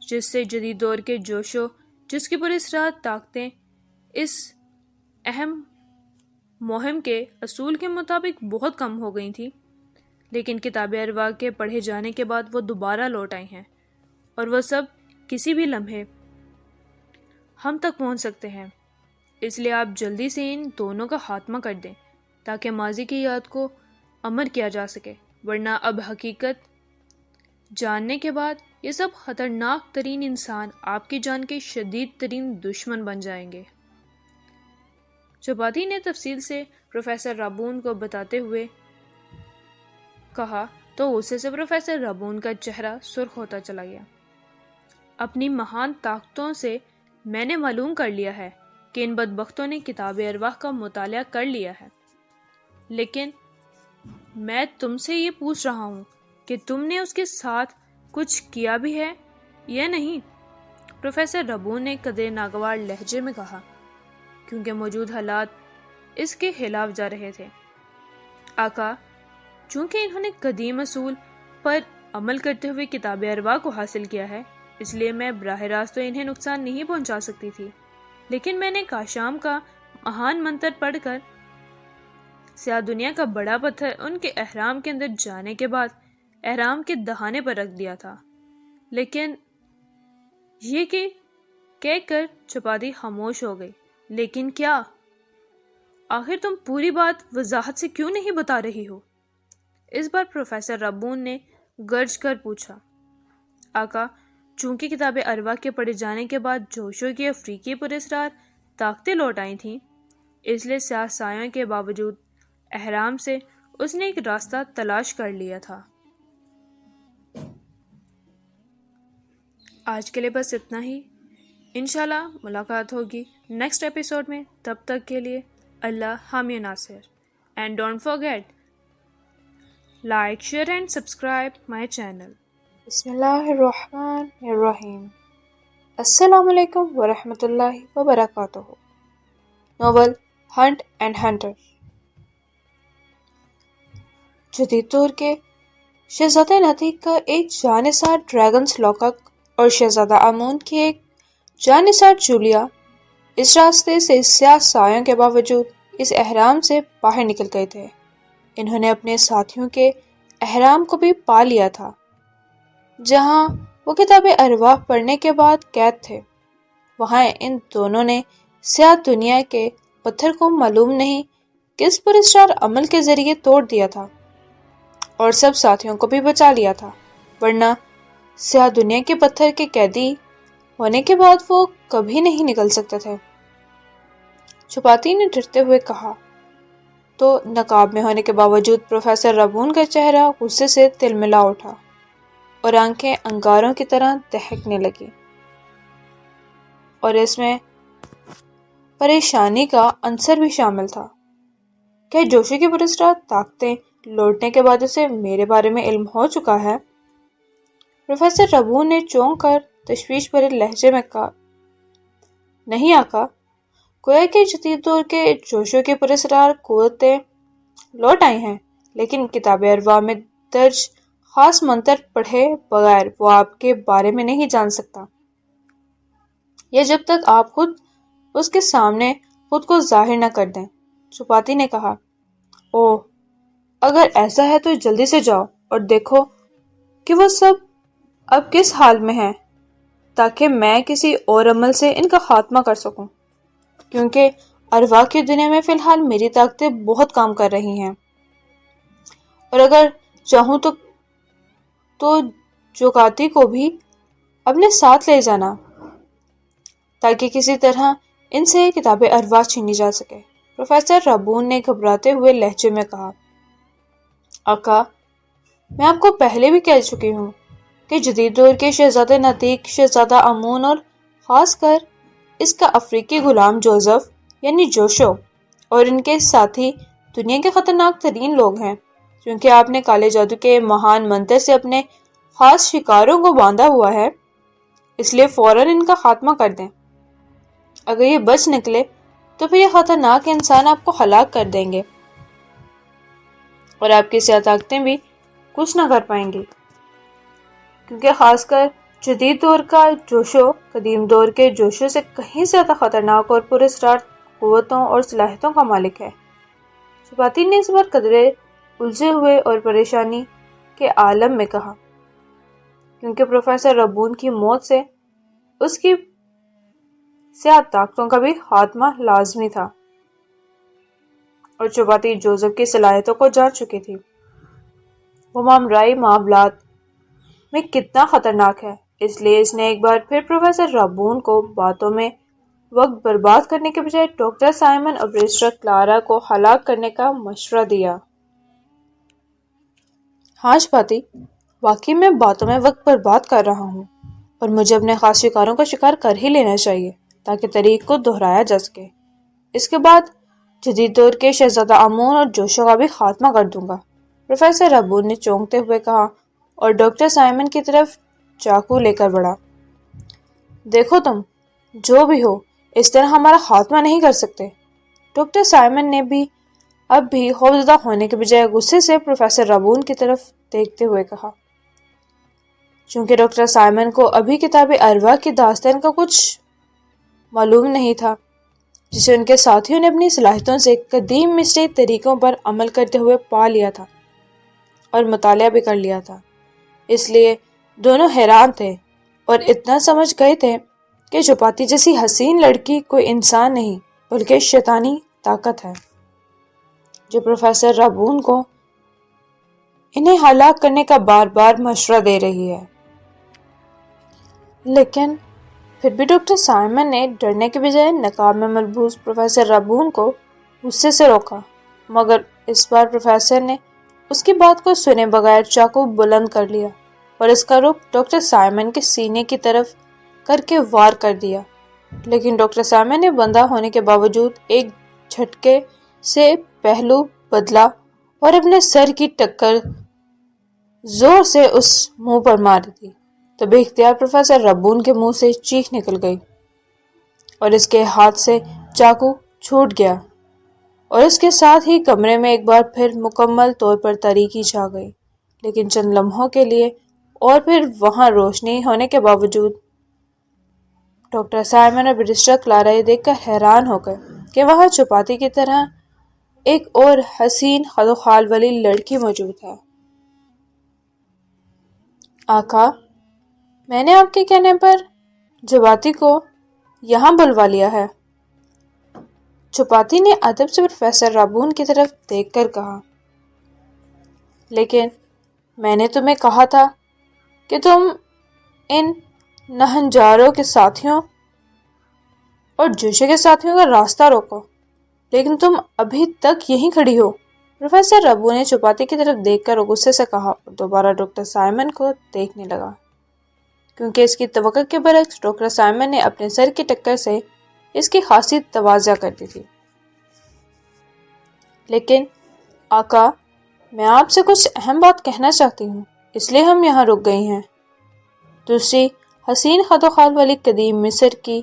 جس سے جدید دور کے جوش و جس کی پراسرار طاقتیں اس اہم مہم کے اصول کے مطابق بہت کم ہو گئی تھیں، لیکن کتاب ارواح کے پڑھے جانے کے بعد وہ دوبارہ لوٹ آئی ہیں، اور وہ سب کسی بھی لمحے ہم تک پہنچ سکتے ہیں۔ اس لیے آپ جلدی سے ان دونوں کا خاتمہ کر دیں تاکہ ماضی کی یاد کو امر کیا جا سکے، ورنہ اب حقیقت جاننے کے بعد یہ سب خطرناک ترین انسان آپ کی جان کے شدید ترین دشمن بن جائیں گے۔ چپاتی نے تفصیل سے پروفیسر رابون کو بتاتے ہوئے کہا تو غصے سے پروفیسر رابون کا چہرہ سرخ ہوتا چلا گیا۔ اپنی مہان طاقتوں سے میں نے معلوم کر لیا ہے کہ ان بدبختوں نے کتاب ارواح کا مطالعہ کر لیا ہے، لیکن میں تم سے یہ پوچھ رہا ہوں کہ تم نے اس کے ساتھ کچھ کیا بھی ہے یا نہیں؟ پروفیسر ربون نے قدرے ناگوار لہجے میں کہا، کیونکہ موجود حالات اس کے خلاف جا رہے تھے۔ آقا، چونکہ انہوں نے قدیم اصول پر عمل کرتے ہوئے کتاب ارواح کو حاصل کیا ہے، اس لیے میں براہ راست تو انہیں نقصان نہیں پہنچا سکتی تھی، لیکن میں نے کاشام کا مہان منتر پڑھ کر سیاہ دنیا کا بڑا پتھر ان کے احرام کے اندر جانے کے بعد احرام کے دہانے پر رکھ دیا تھا۔ لیکن یہ کہ کہہ کر چپاتی خاموش ہو گئی۔ لیکن کیا؟ آخر تم پوری بات وضاحت سے کیوں نہیں بتا رہی ہو؟ اس بار پروفیسر ربون نے گرج کر پوچھا۔ آقا، چونکہ کتاب ارواح کے پڑھے جانے کے بعد جوشوں کی افریقی پراسرار طاقتیں لوٹ آئی تھیں، اس لیے سیاہ سایوں کے باوجود احرام سے اس نے ایک راستہ تلاش کر لیا تھا۔ آج کے لیے بس اتنا ہی۔ انشاءاللہ ملاقات ہوگی نیکسٹ ایپیسوڈ میں۔ تب تک کے لیے اللہ حامی ناصر۔ And don't forget like, share and subscribe my channel. بسم اللہ الرحمن الرحیم۔ السلام علیکم ورحمۃ اللہ وبرکاتہ۔ Novel hunt and hunter. جدید دور کے شہزادہ نتیق کا ایک جانثار ڈریگنز لوکک اور شہزادہ امون کی ایک جانثار جولیا اس راستے سے سیاہ سایوں کے باوجود اس احرام سے باہر نکل گئے تھے۔ انہوں نے اپنے ساتھیوں کے احرام کو بھی پا لیا تھا، جہاں وہ کتاب ارواح پڑھنے کے بعد قید تھے۔ وہاں ان دونوں نے سیاہ دنیا کے پتھر کو معلوم نہیں کس پراسرار عمل کے ذریعے توڑ دیا تھا اور سب ساتھیوں کو بھی بچا لیا تھا، ورنہ سیاہ دنیا کے پتھر کے قیدی ہونے کے بعد وہ کبھی نہیں نکل سکتے تھے۔ چھپاتی نے ڈرتے ہوئے کہا تو نقاب میں ہونے کے باوجود پروفیسر ربون کا چہرہ غصے سے تلملا اٹھا اور آنکھیں انگاروں کی طرح دہکنے لگی، اور اس میں پریشانی کا عنصر بھی شامل تھا۔ کیا جوشی کی پراسرار طاقتیں لوٹنے کے بعد اسے میرے بارے میں علم ہو چکا ہے؟ پروفیسر ربون نے چونک کر تشویش بھرے لہجے میں کہا، نہیں آقا، گویا کہ جدید دور کے جوشوں کے پراسرار قوتیں لوٹ آئی ہیں، لیکن کتاب ارواح میں درج خاص منتر پڑھے بغیر وہ آپ کے بارے میں نہیں جان سکتا، یا جب تک آپ خود اس کے سامنے خود کو ظاہر نہ کر دیں۔ چھپاتی نے کہا، اوہ، اگر ایسا ہے تو جلدی سے جاؤ اور دیکھو کہ وہ سب اب کس حال میں ہیں، تاکہ میں کسی اور عمل سے ان کا خاتمہ کر سکوں، کیونکہ ارواح کی دنیا میں فی الحال میری طاقتیں بہت کام کر رہی ہیں، اور اگر چاہوں تو جوکاتی کو بھی اپنے ساتھ لے جانا، تاکہ کسی طرح ان سے کتاب ارواح چھینی جا سکے۔ پروفیسر ربون نے گھبراتے ہوئے لہجے میں کہا، آقا، میں آپ کو پہلے بھی کہہ چکی ہوں کہ جدید دور کے شہزادہ نتیق، شہزادہ امون اور خاص کر اس کا افریقی غلام جوزف یعنی جوشو اور ان کے ساتھی دنیا کے خطرناک ترین لوگ ہیں۔ کیونکہ آپ نے کالے جادو کے مہان منتر سے اپنے خاص شکاروں کو باندھا ہوا ہے، اس لیے فوراً ان کا خاتمہ کر دیں۔ اگر یہ بچ نکلے تو پھر یہ خطرناک انسان آپ کو ہلاک کر دیں گے، اور آپ کی سیاہ طاقتیں بھی کچھ نہ کر پائیں گی، کیونکہ خاص کر جدید دور کا جوشو قدیم دور کے جوشو سے کہیں زیادہ خطرناک اور پراسرار قوتوں اور صلاحیتوں کا مالک ہے۔ چھپاتی نے اس بار قدرے الجھے ہوئے اور پریشانی کے عالم میں کہا، کیونکہ پروفیسر ربون کی موت سے اس کی سیاہ طاقتوں کا بھی خاتمہ لازمی تھا، اور چھپاتی جوزف کی صلاحیتوں کو جان چکی تھی۔ وہ معامرائی معاملات میں کتنا خطرناک ہے، اس لیے اس نے ایک بار پھر پروفیسر ربون کو باتوں میں وقت برباد کرنے کے بجائے ڈاکٹر سائمن اور برسٹر کلارا کو ہلاک کرنے کا مشورہ دیا۔ ہاں چھپاتی، واقعی میں باتوں میں وقت برباد کر رہا ہوں، اور مجھے اپنے خاص شکاروں کا شکار کر ہی لینا چاہیے تاکہ طریق کو دہرایا جا سکے۔ اس کے بعد جدید دور کے شہزادہ امون اور جوشو کا بھی خاتمہ کر دوں گا۔ پروفیسر ربون نے چونکتے ہوئے کہا، اور ڈاکٹر سائمن کی طرف چاقو لے کر بڑھا۔ دیکھو تم، جو بھی ہو، اس طرح ہمارا خاتمہ نہیں کر سکتے۔ ڈاکٹر سائمن نے بھی اب بھی خوفزدہ ہونے کے بجائے غصے سے پروفیسر رابون کی طرف دیکھتے ہوئے کہا۔ چونکہ ڈاکٹر سائمن کو ابھی کتاب ارواح کی داستان کا کچھ معلوم نہیں تھا، جسے ان کے ساتھیوں نے اپنی صلاحیتوں سے قدیم مصری طریقوں پر عمل کرتے ہوئے پا لیا تھا اور مطالعہ بھی کر لیا تھا، اس لیے دونوں حیران تھے اور اتنا سمجھ گئے تھے کہ چپاتی جیسی حسین لڑکی کوئی انسان نہیں بلکہ شیطانی طاقت ہے، جو پروفیسر رابون کو انہیں ہلاک کرنے کا بار بار مشورہ دے رہی ہے۔ لیکن پھر بھی ڈاکٹر سائمن نے ڈرنے کے بجائے نقاب میں ملبوس پروفیسر رابون کو غصے سے روکا، مگر اس بار پروفیسر نے اس کی بات کو سنے بغیر چاقو بلند کر لیا اور اس کا رخ ڈاکٹر سائمن کے سینے کی طرف کر کے وار کر دیا۔ لیکن ڈاکٹر سائمن نے بندہ ہونے کے باوجود ایک جھٹکے سے پہلو بدلا اور اپنے سر کی ٹکر زور سے اس منہ پر مار دی تو بے اختیار پروفیسر رابون کے منہ سے چیخ نکل گئی اور اس کے ہاتھ سے چاقو چھوٹ گیا، اور اس کے ساتھ ہی کمرے میں ایک بار پھر مکمل طور پر تاریکی چھا گئی۔ لیکن چند لمحوں کے لیے اور پھر وہاں روشنی ہونے کے باوجود ڈاکٹر سائمن اور بیرسٹر کلارا یہ دیکھ کر حیران ہو گئے کہ وہاں چپاتی کی طرح ایک اور حسین خد و خال والی لڑکی موجود ہے۔ آقا، میں نے آپ کے کہنے پر چپاتی کو یہاں بلوا لیا ہے، چپاتی نے ادب سے پروفیسر رابون کی طرف دیکھ کر کہا۔ لیکن میں نے تمہیں کہا تھا کہ تم ان نہنجاروں کے ساتھیوں اور جوشے کے ساتھیوں کا راستہ روکو، لیکن تم ابھی تک یہیں کھڑی ہو۔ پروفیسر رابون نے چپاتی کی طرف دیکھ کر غصے سے کہا اور دوبارہ ڈاکٹر سائمن کو دیکھنے لگا، کیونکہ اس کی توقع کے برعکس ڈاکٹر سائمن نے اپنے سر کی ٹکر سے اس کی خاصی تواضع کر دی تھی۔ لیکن آقا، میں آپ سے کچھ اہم بات کہنا چاہتی ہوں، اس لیے ہم یہاں رک گئی ہیں۔ دوسری حسین خد و خال والی قدیم مصر کی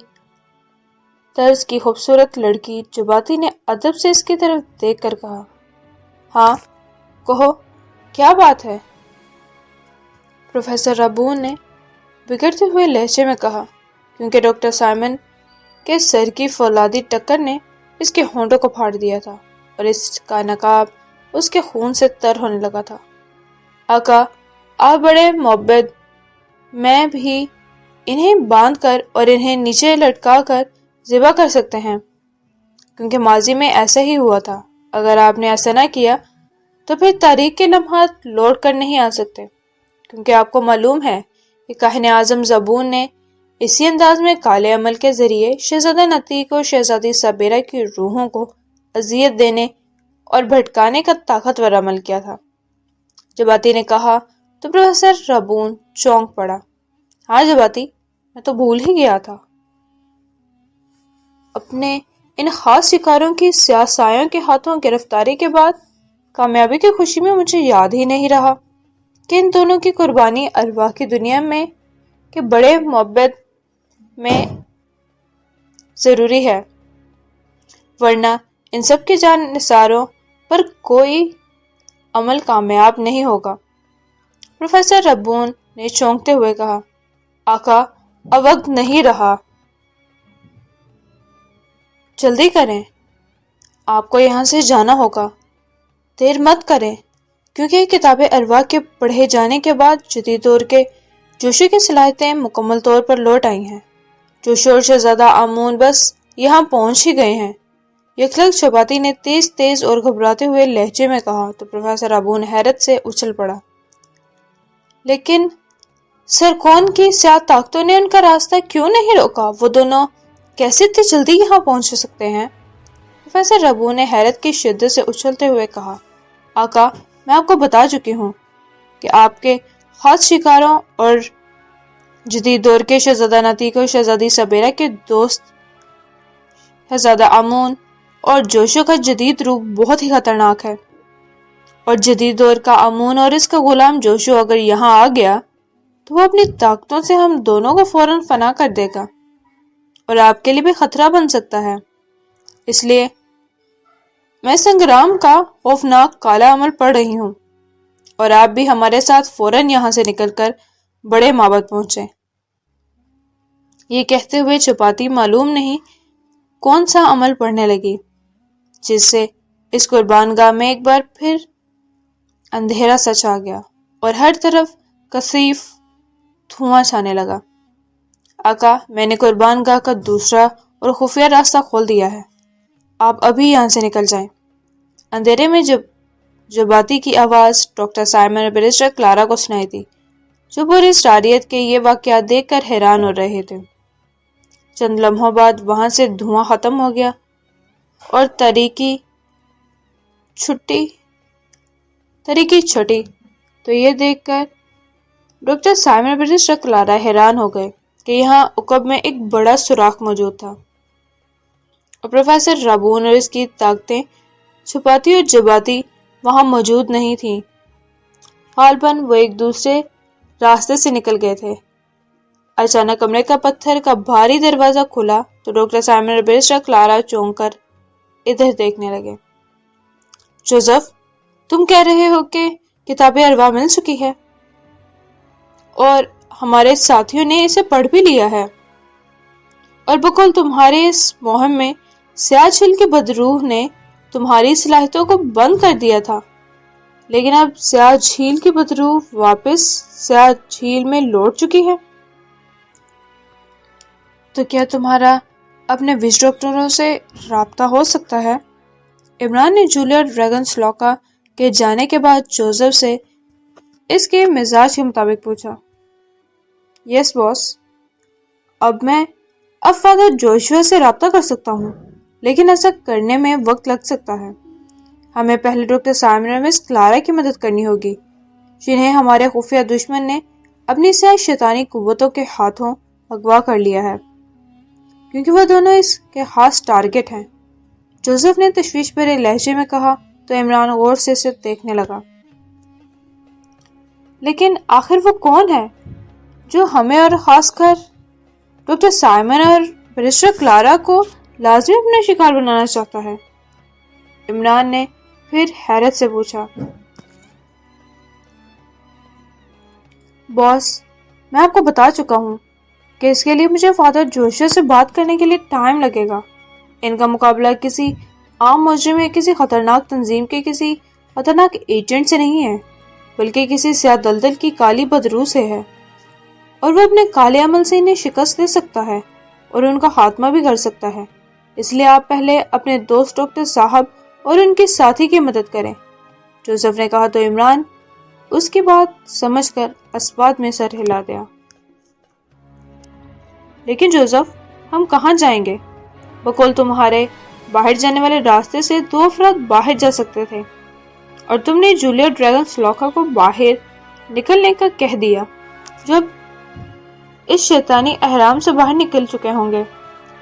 طرز کی خوبصورت لڑکی چپاتی نے ادب سے اس کی طرف دیکھ کر کہا۔ ہاں کہو، کیا بات ہے؟ پروفیسر رابون نے بگڑتے ہوئے لہجے میں کہا، کیونکہ ڈاکٹر سائمن کے سر کی فولادی ٹکر نے اس کے ہونٹوں کو پھاڑ دیا تھا اور اس کا نقاب اس کے خون سے تر ہونے لگا تھا۔ آقا، آپ بڑے معبد، میں بھی انہیں باندھ کر اور انہیں نیچے لٹکا کر ذبح کر سکتے ہیں، کیونکہ ماضی میں ایسا ہی ہوا تھا۔ اگر آپ نے ایسا نہ کیا تو پھر تاریخ کے لمحات لوٹ کر نہیں آ سکتے، کیونکہ آپ کو معلوم ہے کہ کاہن اعظم زبون نے اسی انداز میں کالے عمل کے ذریعے شہزادہ نتیق اور شہزادی سابیرہ کی روحوں کو اذیت دینے اور بھٹکانے کا طاقتور عمل کیا تھا۔ جباتی نے کہا تو پروفیسر رابون چونک پڑا۔ ہاں جباتی، میں تو بھول ہی گیا تھا۔ اپنے ان خاص شکاروں کی سیاہ سایوں کے ہاتھوں گرفتاری کے بعد کامیابی کی خوشی میں مجھے یاد ہی نہیں رہا کہ ان دونوں کی قربانی ارواح کی دنیا میں کے بڑے معبد میں ضروری ہے، ورنہ ان سب کے جان نثاروں پر کوئی عمل کامیاب نہیں ہوگا۔ پروفیسر رابون نے چونکتے ہوئے کہا۔ آقا، اب وقت نہیں رہا، جلدی کریں، آپ کو یہاں سے جانا ہوگا، دیر مت کریں، کیونکہ کتاب ارواح کے پڑھے جانے کے بعد جدید دور کے جوشو کی صلاحیتیں مکمل طور پر لوٹ آئی ہیں۔ جوشو اور شہزادہ آمون بس یہاں پہنچ ہی گئے ہیں، یکلگ چپاتی نے تیز تیز اور گھبراتے ہوئے لہجے میں کہا تو پروفیسر رابون حیرت سے اچھل پڑا۔ لیکن سر کون کی سیاہ طاقتوں نے ان کا راستہ کیوں نہیں روکا؟ وہ دونوں کیسے اتنی جلدی یہاں پہنچ سکتے ہیں؟ پروفیسر رابون نے حیرت کی شدت سے اچھلتے ہوئے کہا۔ آقا، میں آپ کو بتا چکی ہوں کہ آپ کے خاص شکاروں اور جدید دور کے شہزادہ نتیق اور شہزادی سابیرہ کے دوست شہزادہ آمون اور جوشو کا جدید روپ بہت ہی خطرناک ہے۔ اور جدید دور کا امون اور اس کا غلام جوشو اگر یہاں آ گیا تو وہ اپنی طاقتوں سے ہم دونوں کو فوراً فنا کر دے گا اور آپ کے لیے بھی خطرہ بن سکتا ہے۔ اس لیے میں سنگرام کا خوفناک کالا عمل پڑھ رہی ہوں اور آپ بھی ہمارے ساتھ فوراً یہاں سے نکل کر بڑے مابعد پہنچے۔ یہ کہتے ہوئے چپاتی معلوم نہیں کون سا عمل پڑھنے لگی، جس سے اس قربان گاہ میں ایک بار پھر اندھیرا سا چھا گیا اور ہر طرف کثیف دھواں چھانے لگا۔ آقا، میں نے قربان گاہ کا دوسرا اور خفیہ راستہ کھول دیا ہے، آپ ابھی یہاں سے نکل جائیں۔ اندھیرے میں جباتی کی آواز ڈاکٹر سائمن اور بیرسٹر کلارا کو سنائی دی، جو پوری اسٹاریت کے یہ واقعات دیکھ کر حیران ہو رہے تھے۔ چند لمحوں بعد وہاں سے دھواں ختم ہو گیا اور تاریکی چھٹی تو یہ دیکھ کر ڈاکٹر سائمن اور بیرسٹر کلارا حیران ہو گئے کہ یہاں عقب میں ایک بڑا سوراخ موجود تھا اور پروفیسر رابون اور اس کی طاقتیں چھپاتی اور جباتی وہاں موجود نہیں تھیں۔ غالباً وہ ایک دوسرے راستے سے نکل گئے تھے۔ اچانک کمرے کا پتھر کا بھاری دروازہ کھلا تو ڈاکٹر سائمن اور بیرسٹر کلارا چونک کر ادھر دیکھنے لگے۔ جوزف، تم کہہ رہے ہو کہ کتاب ارواح مل چکی ہے اور ہمارے ساتھیوں نے اسے پڑھ بھی لیا ہے، اور بقول تمہارے اس مہم میں سیاہ جھیل کے بدروح نے تمہاری صلاحیتوں کو بند کر دیا تھا، لیکن اب سیاہ جھیل کی بدروح واپس سیاہ جھیل میں لوٹ چکی ہے۔ تو کیا تمہارا اپنے وش ڈاکٹروں سے رابطہ ہو سکتا ہے؟ عمران نے جولیا ڈریگنز لاکا کے جانے کے بعد جوزف سے اس کے مزاج کے مطابق پوچھا۔ یس باس، اب فادر جوشوا سے رابطہ کر سکتا ہوں، لیکن ایسا کرنے میں وقت لگ سکتا ہے۔ ہمیں پہلے ڈاکٹر سائمن اور مس کلارا کی مدد کرنی ہوگی، جنہیں ہمارے خفیہ دشمن نے اپنی سیاہ شیطانی قوتوں کے ہاتھوں اغوا کر لیا ہے، کیونکہ وہ دونوں اس کے خاص ٹارگٹ ہیں۔ جوزف نے تشویش بھرے لہجے میں کہا تو عمران غور سے اسے دیکھنے لگا۔ لیکن آخر وہ کون ہے جو ہمیں اور خاص کر ڈاکٹر سائمن اور بیرسٹر کلارا کو لازمی اپنا شکار بنانا چاہتا ہے؟ عمران نے پھر حیرت سے پوچھا۔ باس، میں آپ کو بتا چکا ہوں کہ اس کے لیے مجھے فادر جوشوا سے بات کرنے کے لیے ٹائم لگے گا۔ ان کا مقابلہ کسی عام مجرم یا کسی خطرناک تنظیم کے کسی خطرناک ایجنٹ سے نہیں ہے، بلکہ کسی سیاہ دلدل کی کالی بدروح سے ہے، اور وہ اپنے کالے عمل سے انہیں شکست دے سکتا ہے اور ان کا خاتمہ بھی کر سکتا ہے۔ اس لیے آپ پہلے اپنے دوست ڈاکٹر صاحب اور ان کے ساتھی کی مدد کریں، جوزف نے کہا تو عمران اس کی بات سمجھ کر اسبات میں سر ہلا دیا۔ لیکن جوزف، ہم کہاں جائیں گے؟ بقول تمہارے باہر جانے والے راستے سے 2 افراد باہر جا سکتے تھے، اور تم نے جولیا ڈریگنز لاکا کو باہر نکلنے کا کہہ دیا جب اس شیطانی احرام سے باہر نکل چکے ہوں گے۔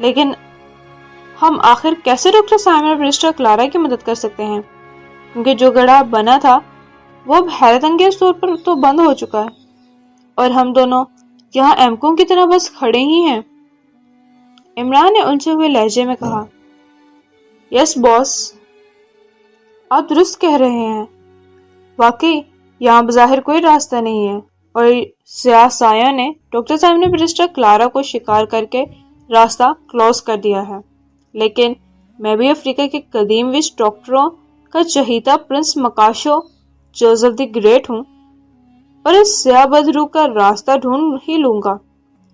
لیکن ہم آخر کیسے ڈاکٹر سائمن اور بیرسٹر کلارا کی مدد کر سکتے ہیں، کیونکہ جو گڑھا بنا تھا وہ اب حیرت انگیز طور پر تو بند ہو چکا ہے، اور ہم دونوں یہاں ایمکوں کی طرح بس کھڑے ہی ہیں۔ عمران نے الجھے ہوئے لہجے میں کہا۔ یس باس، آپ درست کہہ رہے ہیں، واقعی یہاں بظاہر کوئی راستہ نہیں ہے، اور سیاہ سایوں نے ڈاکٹر سائمن نے بیرسٹر کلارا کو شکار کر کے راستہ کلوز کر دیا ہے۔ لیکن میں بھی افریقہ کے قدیم وش ڈاکٹروں کا چہیتا پرنس مکاشو جوزف دی گریٹ ہوں، اور اس سیاہ بدروح کا راستہ ڈھونڈ ہی لوں گا،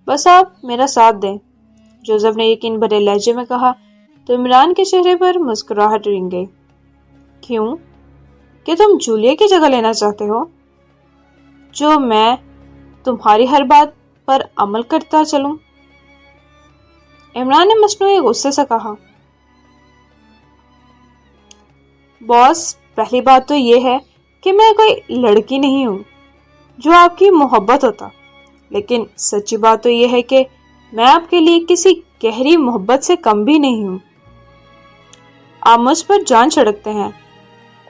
بس آپ میرا ساتھ دیں، جوزف نے یقین بھرے لہجے میں کہا تو عمران کے چہرے پر مسکراہٹ رنگ گئی۔ کیوں؟ کہ تم جولیا کی جگہ لینا چاہتے ہو، جو میں تمہاری ہر بات پر عمل کرتا چلوں؟ عمران نے مصنوعی غصے سے کہا۔ باس، پہلی بات تو یہ ہے کہ میں کوئی لڑکی نہیں ہوں جو آپ کی محبت ہوتا، لیکن سچی بات تو یہ ہے کہ میں آپ کے لیے کسی گہری محبت سے کم بھی نہیں ہوں۔ آپ مجھ پر جان چھڑکتے ہیں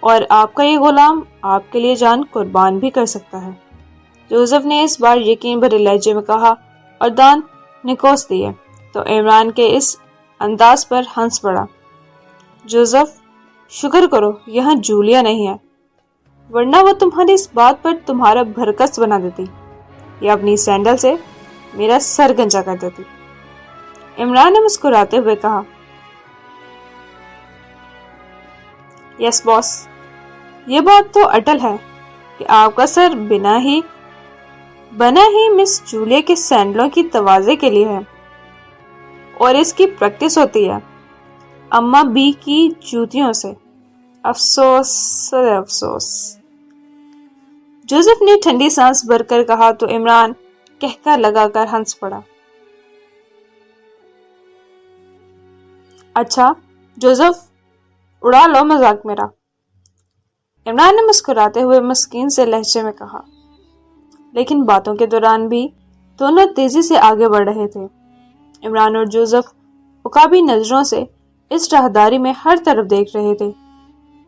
اور آپ کا یہ غلام آپ کے لیے جان قربان بھی کر سکتا ہے۔ جوزف نے اس بار یقین بھرے لہجے میں کہا اور دانت نکوس دیے تو عمران کے اس انداز پر ہنس پڑا۔ جوزف، شکر کرو یہاں جولیا نہیں ہے، ورنہ وہ تمہاری اس بات پر تمہارا بھرکس بنا دیتی یا اپنی سینڈل سے میرا سر گنجا کر دیتی۔ عمران نے مسکراتے ہوئے کہا، یس باس، یہ بات تو اٹل ہے کہ آپ کا سر بنا ہی مس جولیا کے سینڈلوں کی توازے کے لیے ہے، اور اس کی پریکٹس ہوتی ہے اماں بی کی جوتیوں سے۔ افسوس افسوس۔ جوزف نے ٹھنڈی سانس بھر کر کہا تو عمران کہکا لگا کر ہنس پڑا۔ اچھا جوزف، اڑا لو مذاق میرا، عمران نے مسکراتے ہوئے مسکین سے لہجے میں کہا۔ لیکن باتوں کے دوران بھی دونوں تیزی سے آگے بڑھ رہے تھے۔ عمران اور جوزف عقابی نظروں سے اس راہداری میں ہر طرف دیکھ رہے تھے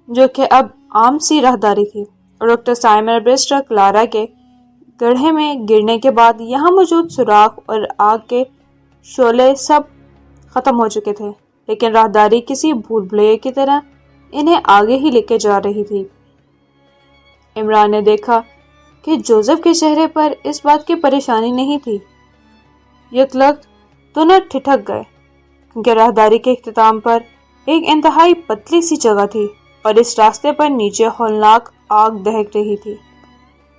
جو کہ اب عام سی راہداری تھی، اور ڈاکٹر سائمن برسٹر کلارا کے گڑھے میں گرنے کے بعد یہاں موجود سوراخ اور آگ کے شعلے سب ختم ہو چکے تھے، لیکن راہداری کسی بھول بھلائے کی طرح انہیں آگے ہی لے کے جا رہی تھی۔ عمران نے دیکھا کہ جوزف کے چہرے پر اس بات کی پریشانی نہیں تھی۔ یک لخت دونوں ٹھٹک گئے کیونکہ راہداری کے اختتام پر ایک انتہائی پتلی سی جگہ تھی اور اس راستے پر نیچے ہولناک آگ دہک رہی تھی۔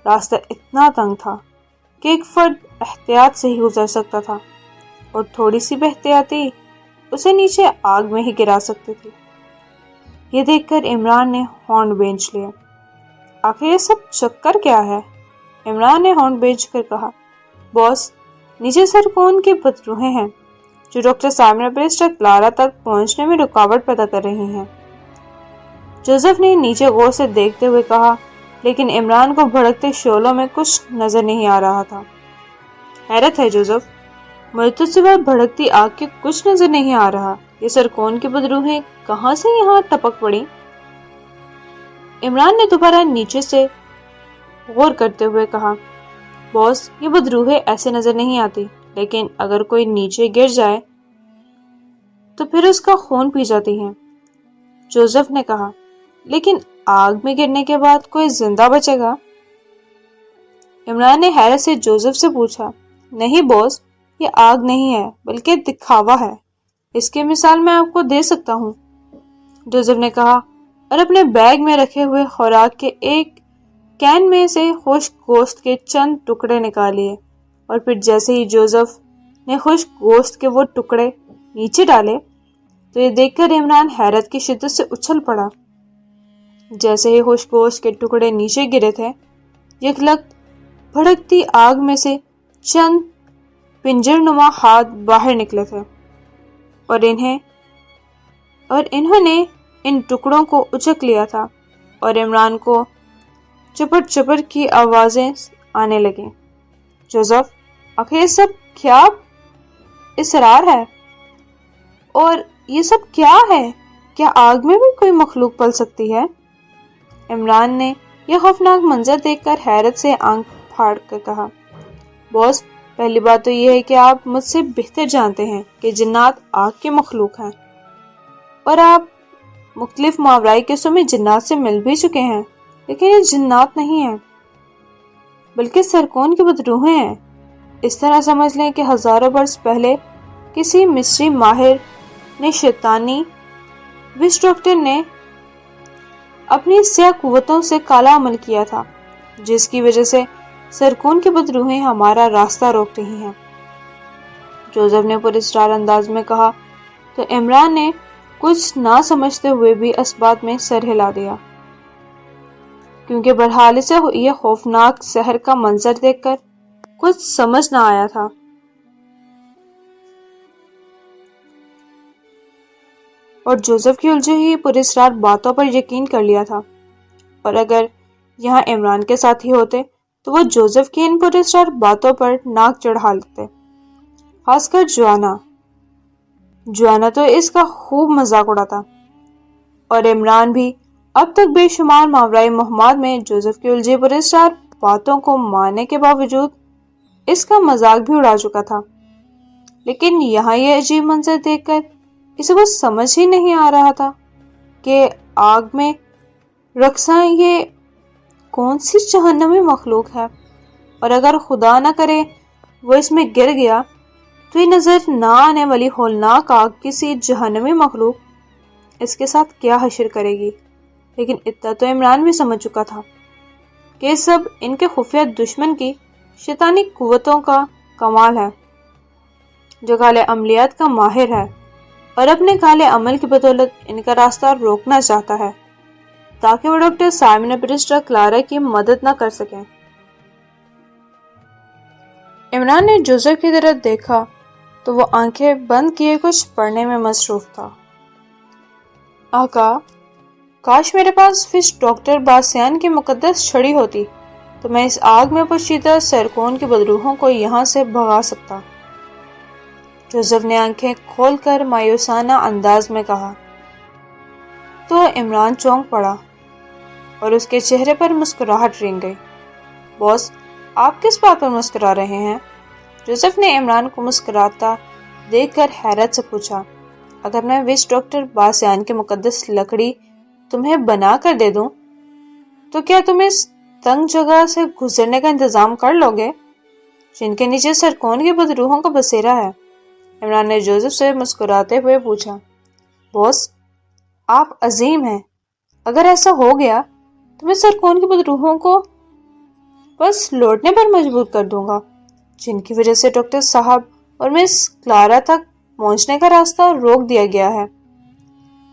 راستہ اتنا تنگ تھا کہ ایک فرد احتیاط سے ہی گزر سکتا تھا، اور تھوڑی سی بے احتیاطی اسے نیچے آگ میں ہی گرا سکتی تھی۔ یہ دیکھ کر عمران نے ہونٹ بھینچ لیا۔ آخر یہ سب چکر کیا ہے؟ عمران نے ہونٹ بھینچ کر کہا، باس، نیچے سرکون کے بدروہیں ہیں جو ڈاکٹر سائمن برسٹر کلارا تک پہنچنے میں رکاوٹ پیدا کر رہی ہیں۔ جوزف نے نیچے غور سے دیکھتے ہوئے کہا، لیکن عمران کو بھڑکتے شعلوں میں کچھ نظر نہیں آ رہا تھا۔ حیرت ہے جوزف، مجھے تو سوائے بھڑکتی آگ کے کچھ نظر نہیں آ رہا۔ یہ سرکون کی بدروہیں کہاں سے یہاں ٹپک پڑی؟ عمران نے دوبارہ نیچے سے غور کرتے ہوئے کہا، باس، یہ بدروہیں ایسے نظر نہیں آتی، لیکن اگر کوئی نیچے گر جائے تو پھر اس کا خون پی جاتی ہیں۔ جوزف نے کہا، لیکن آگ میں گرنے کے بعد کوئی زندہ بچے گا؟ عمران نے حیرت سے جوزف سے پوچھا، نہیں باس، یہ آگ نہیں ہے بلکہ دکھاوا ہے، اس کی مثال میں آپ کو دے سکتا ہوں۔ جوزف نے کہا اور اپنے بیگ میں رکھے ہوئے خوراک کے ایک کین میں سے خشک گوشت کے چند ٹکڑے نکالے، اور پھر جیسے ہی جوزف نے خشک گوشت کے وہ ٹکڑے نیچے ڈالے تو یہ دیکھ کر عمران حیرت کی شدت سے اچھل پڑا۔ جیسے ہی خشک گوشت کے ٹکڑے نیچے گرے تھے، یک لخت بھڑکتی آگ میں سے چند پنجر نما ہاتھ باہر نکلے تھے، اور انہوں نے ان ٹکڑوں کو اچک لیا تھا، اور عمران کو چپٹ چپٹ کی آوازیں آنے لگیں۔ جوزف، آخر یہ سب کیا اسرار ہے؟ اور یہ سب کیا ہے؟ کیا آگ میں بھی کوئی مخلوق پل سکتی ہے؟ عمران نے یہ خوفناک منظر دیکھ کر حیرت سے آنکھ پھاڑ کر کہا، باس، پہلی بات تو یہ ہے کہ آپ مجھ سے بہتر جانتے ہیں کہ جنات آگ کے مخلوق ہیں، اور آپ مختلف ماورائی قصوں میں جنات سے مل بھی چکے ہیں، لیکن یہ جنات نہیں ہیں بلکہ سرکون کی بدروہیں ہیں۔ اس طرح سمجھ لیں کہ ہزاروں برس پہلے کسی مصری ماہر نے شیطانی وش ڈاکٹر نے اپنی سیاہ قوتوں سے کالا عمل کیا تھا، جس کی وجہ سے سرکون کی بدروہیں ہمارا راستہ روک رہی ہیں۔ جوزف نے پراسرار انداز میں کہا تو عمران نے کچھ نہ سمجھتے ہوئے بھی اس بات میں سر ہلا دیا، کیونکہ بہرحال اسے یہ خوفناک سحر کا منظر دیکھ کر کچھ سمجھ نہ آیا تھا۔ اور جوزف کی الجھی ہوئی پراسرار باتوں پر یقین کر لیا تھا، اور اگر یہاں عمران کے ساتھی ہوتے تو وہ جوزف کی ان پراسرار باتوں پر ناک چڑھا لیتے، خاص کر جوانا تو اس کا خوب مذاق اڑاتا، اور عمران بھی اب تک بے شمار ماورائی مہمات میں جوزف کی الجھی پراسرار باتوں کو ماننے کے باوجود اس کا مذاق بھی اڑا چکا تھا، لیکن یہاں یہ عجیب منظر دیکھ کر اسے وہ سمجھ ہی نہیں آ رہا تھا کہ آگ میں رقصاں یہ کون سی جہنمی مخلوق ہے، اور اگر خدا نہ کرے وہ اس میں گر گیا تو یہ نظر نہ آنے والی ہولناک آگ کسی جہنمی مخلوق اس کے ساتھ کیا حشر کرے گی۔ لیکن اتنا تو عمران بھی سمجھ چکا تھا کہ یہ سب ان کے خفیہ دشمن کی شیطانی قوتوں کا کمال ہے، جو کالے عملیات کا ماہر ہے اور اپنے کالے عمل کی بدولت ان کا راستہ روکنا چاہتا ہے تاکہ وہ ڈاکٹر سائمن برسٹر کلارا کی مدد نہ کر سکیں۔ عمران نے جوزف کی طرف دیکھا تو وہ آنکھیں بند کیے کچھ پڑھنے میں مصروف تھا۔ آقا، کاش میرے پاس فش ڈاکٹر باسیان کی مقدس چھڑی ہوتی تو میں اس آگ میں پوشیدہ سرکون کی بدروحوں کو یہاں سے بھگا سکتا۔ جوزف نے آنکھیں کھول کر مایوسانہ انداز میں کہا تو عمران چونک پڑا اور اس کے چہرے پر مسکراہٹ رنگ گئی۔ باس، آپ کس بات پر مسکرا رہے ہیں؟ جوزف نے عمران کو مسکراتا دیکھ کر حیرت سے پوچھا۔ اگر میں وش ڈاکٹر باسیان کی مقدس لکڑی تمہیں بنا کر دے دوں تو کیا تم اس تنگ جگہ سے گزرنے کا انتظام کر لو گے جن کے نیچے سرکون کی بدروحوں کا بسیرا ہے؟ عمران نے جوزف سے مسکراتے ہوئے پوچھا۔ باس، آپ عظیم ہیں، اگر ایسا ہو گیا تو میں سرکون کی بدروحوں کو بس لوٹنے پر مجبور کر دوں گا، جن کی وجہ سے ڈاکٹر صاحب اور مس کلارا تک پہنچنے کا راستہ روک دیا گیا ہے،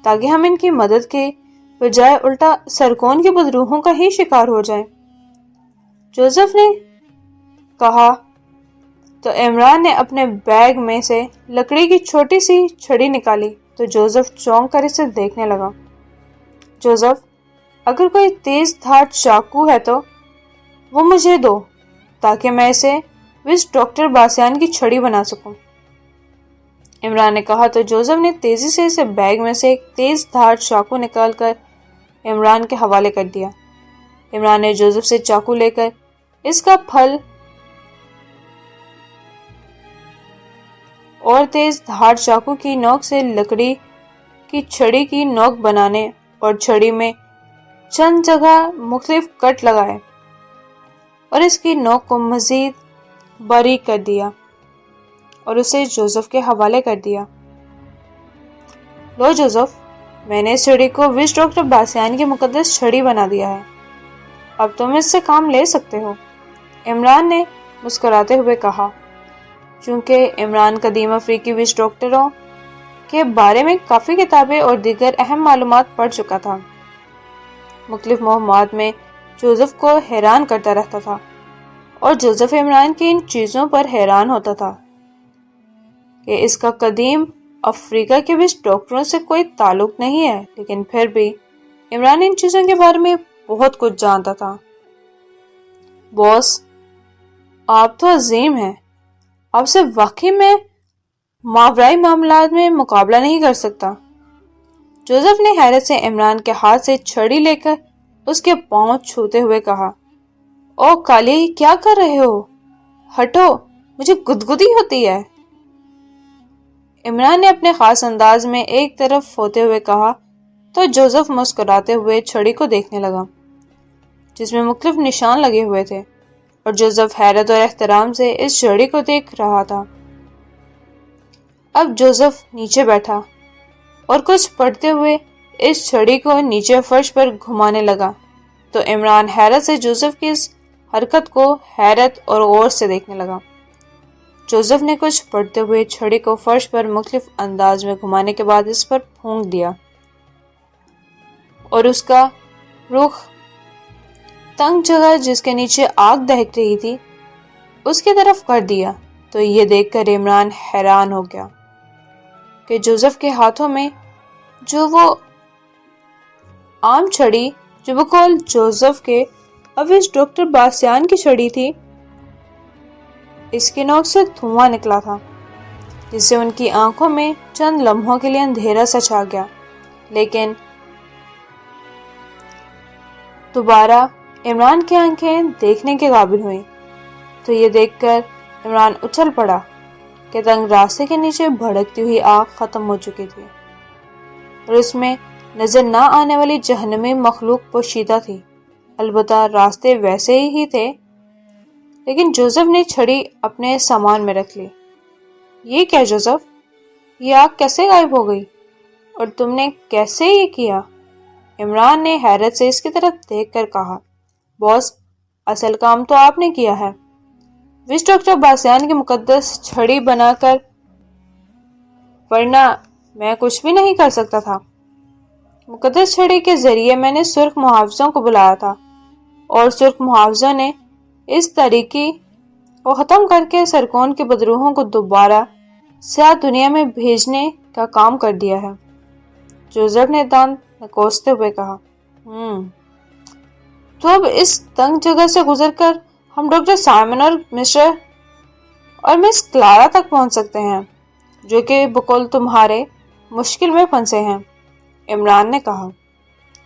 تاکہ ہم ان کی مدد کے بجائے الٹا سرکون کی بدروحوں کا ہی شکار ہو جائیں۔ جوزف نے کہا تو عمران نے اپنے بیگ میں سے لکڑی کی چھوٹی سی چھڑی نکالی تو جوزف چونک کر اسے دیکھنے لگا۔ جوزف، اگر کوئی تیز دھار چاقو ہے تو وہ مجھے دو تاکہ میں اسے وش ڈاکٹر باسیان کی چھڑی بنا سکوں۔ عمران نے کہا تو جوزف نے تیزی سے اسے بیگ میں سے ایک تیز دھار چاقو نکال کر عمران کے حوالے کر دیا۔ عمران نے جوزف سے چاقو لے کر اس کا پھل اور تیز دھار چاقو کی نوک سے لکڑی کی چھڑی کی نوک بنانے اور چھڑی میں چند جگہ مختلف کٹ لگائے اور اس کی نوک کو مزید باریک کر دیا اور اسے جوزف کے حوالے کر دیا۔ لو جوزف، میں نے اس چھڑی کو وش ڈاکٹر باسیان کی مقدس چھڑی بنا دیا ہے، اب تم اس سے کام لے سکتے ہو، عمران نے مسکراتے ہوئے کہا۔ چونکہ عمران قدیم افریقی وش ڈاکٹروں کے بارے میں کافی کتابیں اور دیگر اہم معلومات پڑھ چکا تھا، مختلف مہمات میں جوزف کو حیران کرتا رہتا تھا اور جوزف عمران کی ان چیزوں پر حیران ہوتا تھا کہ اس کا قدیم افریقہ کے وش ڈاکٹروں سے کوئی تعلق نہیں ہے، لیکن پھر بھی عمران ان چیزوں کے بارے میں بہت کچھ جانتا تھا۔ باس، آپ تو عظیم ہیں، آپ سے واقعی میں ماورائی معاملات میں مقابلہ نہیں کر سکتا۔ جوزف نے حیرت سے عمران کے ہاتھ سے چھڑی لے کر اس کے پاؤں چھوتے ہوئے کہا۔ او کالی، کیا کر رہے ہو؟ ہٹو، مجھے گدگدی ہوتی ہے۔ عمران نے اپنے خاص انداز میں ایک طرف ہوتے ہوئے کہا تو جوزف مسکراتے ہوئے چھڑی کو دیکھنے لگا جس میں مختلف نشان لگے ہوئے تھے، اور جوزف حیرت اور احترام سے اس چھڑی کو دیکھ رہا تھا۔ اب جوزف نیچے بیٹھا اور کچھ پڑھتے ہوئے اس چھڑی کو نیچے فرش پر گھمانے لگا تو عمران حیرت سے جوزف کی اس حرکت کو حیرت اور غور سے دیکھنے لگا۔ جوزف نے کچھ پڑھتے ہوئے چھڑی کو فرش پر مختلف انداز میں گھمانے کے بعد اس پر پھونک دیا اور اس کا رخ تنگ جگہ جس کے نیچے آگ دہک رہی تھی اس کی طرف کر دیا تو یہ دیکھ کر عمران حیران ہو گیا کہ جوزف کے ہاتھوں میں جو وہ عام چھڑی جو بقول جوزف کے اویس ڈاکٹر باسیان کی چھڑی تھی، اس کی نوک سے دھواں نکلا تھا جس سے ان کی آنکھوں میں چند لمحوں کے لیے اندھیرا سا چھا گیا، لیکن دوبارہ عمران کی آنکھیں دیکھنے کے قابل ہوئیں تو یہ دیکھ کر عمران اچھل پڑا کہ تنگ راستے کے نیچے بھڑکتی ہوئی آگ ختم ہو چکی تھی اور اس میں نظر نہ آنے والی جہنمی مخلوق پوشیدہ تھی۔ البتہ راستے ویسے ہی تھے، لیکن جوزف نے چھڑی اپنے سامان میں رکھ لی۔ یہ کیا جوزف؟ یہ آگ کیسے غائب ہو گئی اور تم نے کیسے یہ کیا؟ عمران نے حیرت سے اس کی طرف دیکھ کر کہا، باس، اصل کام تو آپ نے کیا ہے، وش ڈاکٹر باسیان کی مقدس چھڑی بنا کر، ورنہ میں کچھ بھی نہیں کر سکتا تھا۔ مقدس چھڑی کے ذریعے میں نے سرخ محافظوں کو بلایا تھا اور سرخ محافظوں نے اس طریقے کو ختم کر کے سرکون کے بدروحوں کو دوبارہ سیاہ دنیا میں بھیجنے کا کام کر دیا ہے۔ جوزف نے دانت نکوستے ہوئے کہا، تو اب اس تنگ جگہ سے گزر کر ہم ڈاکٹر سائمن اور مس کلارا تک پہنچ سکتے ہیں، جو کہ بقول تمہارے مشکل میں پھنسے ہیں۔ عمران نے کہا،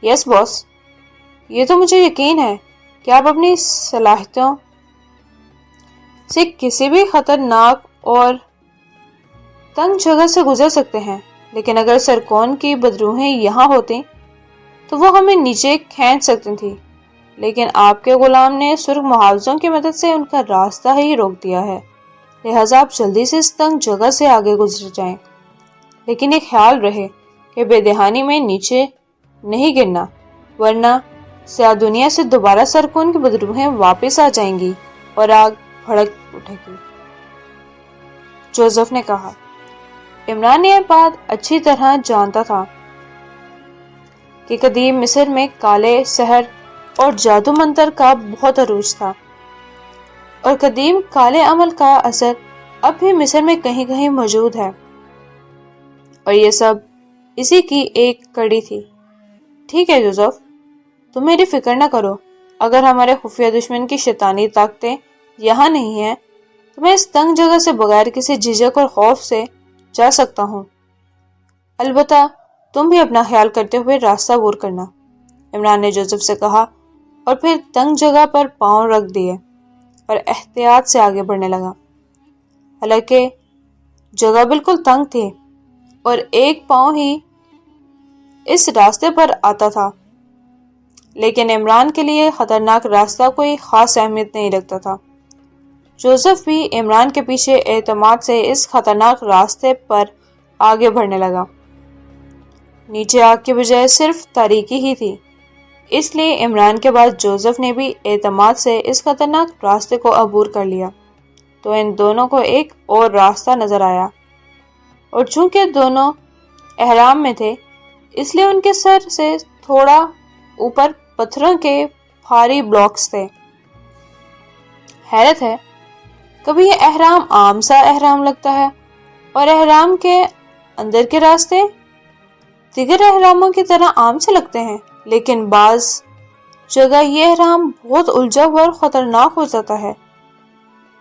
یس باس، یہ تو مجھے یقین ہے کہ آپ اپنی صلاحیتوں سے کسی بھی خطرناک اور تنگ جگہ سے گزر سکتے ہیں، لیکن اگر سرکون کی بدروحیں یہاں ہوتی تو وہ ہمیں نیچے کھینچ سکتی تھی، لیکن آپ کے غلام نے سرخ محافظوں کی مدد سے ان کا راستہ ہی روک دیا ہے، لہٰذا آپ جلدی سے اس تنگ جگہ سے آگے گزر جائیں، لیکن یہ خیال رہے کہ بے دہانی میں نیچے نہیں گرنا، ورنہ سیاہ دنیا سے دوبارہ سرکون کی بدروحیں واپس آ جائیں گی اور آگ بھڑک اٹھے گی۔ جوزف نے کہا۔ عمران یہ بات اچھی طرح جانتا تھا کہ قدیم مصر میں کالے سحر اور جادو منتر کا بہت عروج تھا، اور قدیم کالے عمل کا اثر اب بھی مصر میں کہیں کہیں موجود ہے، اور یہ سب اسی کی ایک کڑی تھی۔ ٹھیک ہے جوزف، تم میری فکر نہ کرو، اگر ہمارے خفیہ دشمن کی شیطانی طاقتیں یہاں نہیں ہیں تو میں اس تنگ جگہ سے بغیر کسی جھجک اور خوف سے جا سکتا ہوں، البتہ تم بھی اپنا خیال کرتے ہوئے راستہ عبور کرنا، عمران نے جوزف سے کہا، اور پھر تنگ جگہ پر پاؤں رکھ دیے اور احتیاط سے آگے بڑھنے لگا۔ حالانکہ جگہ بالکل تنگ تھی اور ایک پاؤں ہی اس راستے پر آتا تھا، لیکن عمران کے لیے خطرناک راستہ کوئی خاص اہمیت نہیں رکھتا تھا۔ جوزف بھی عمران کے پیچھے اعتماد سے اس خطرناک راستے پر آگے بڑھنے لگا۔ نیچے آگ کے بجائے صرف تاریکی ہی تھی، اس لیے عمران کے بعد جوزف نے بھی اعتماد سے اس خطرناک راستے کو عبور کر لیا تو ان دونوں کو ایک اور راستہ نظر آیا، اور چونکہ دونوں احرام میں تھے اس لیے ان کے سر سے تھوڑا اوپر پتھروں کے بھاری بلاکس تھے۔ حیرت ہے، کبھی یہ احرام عام سا احرام لگتا ہے اور احرام کے اندر کے راستے دیگر احراموں کی طرح عام سے لگتے ہیں، لیکن بعض جگہ یہ احرام بہت الجھا ہوا اور خطرناک ہو جاتا ہے۔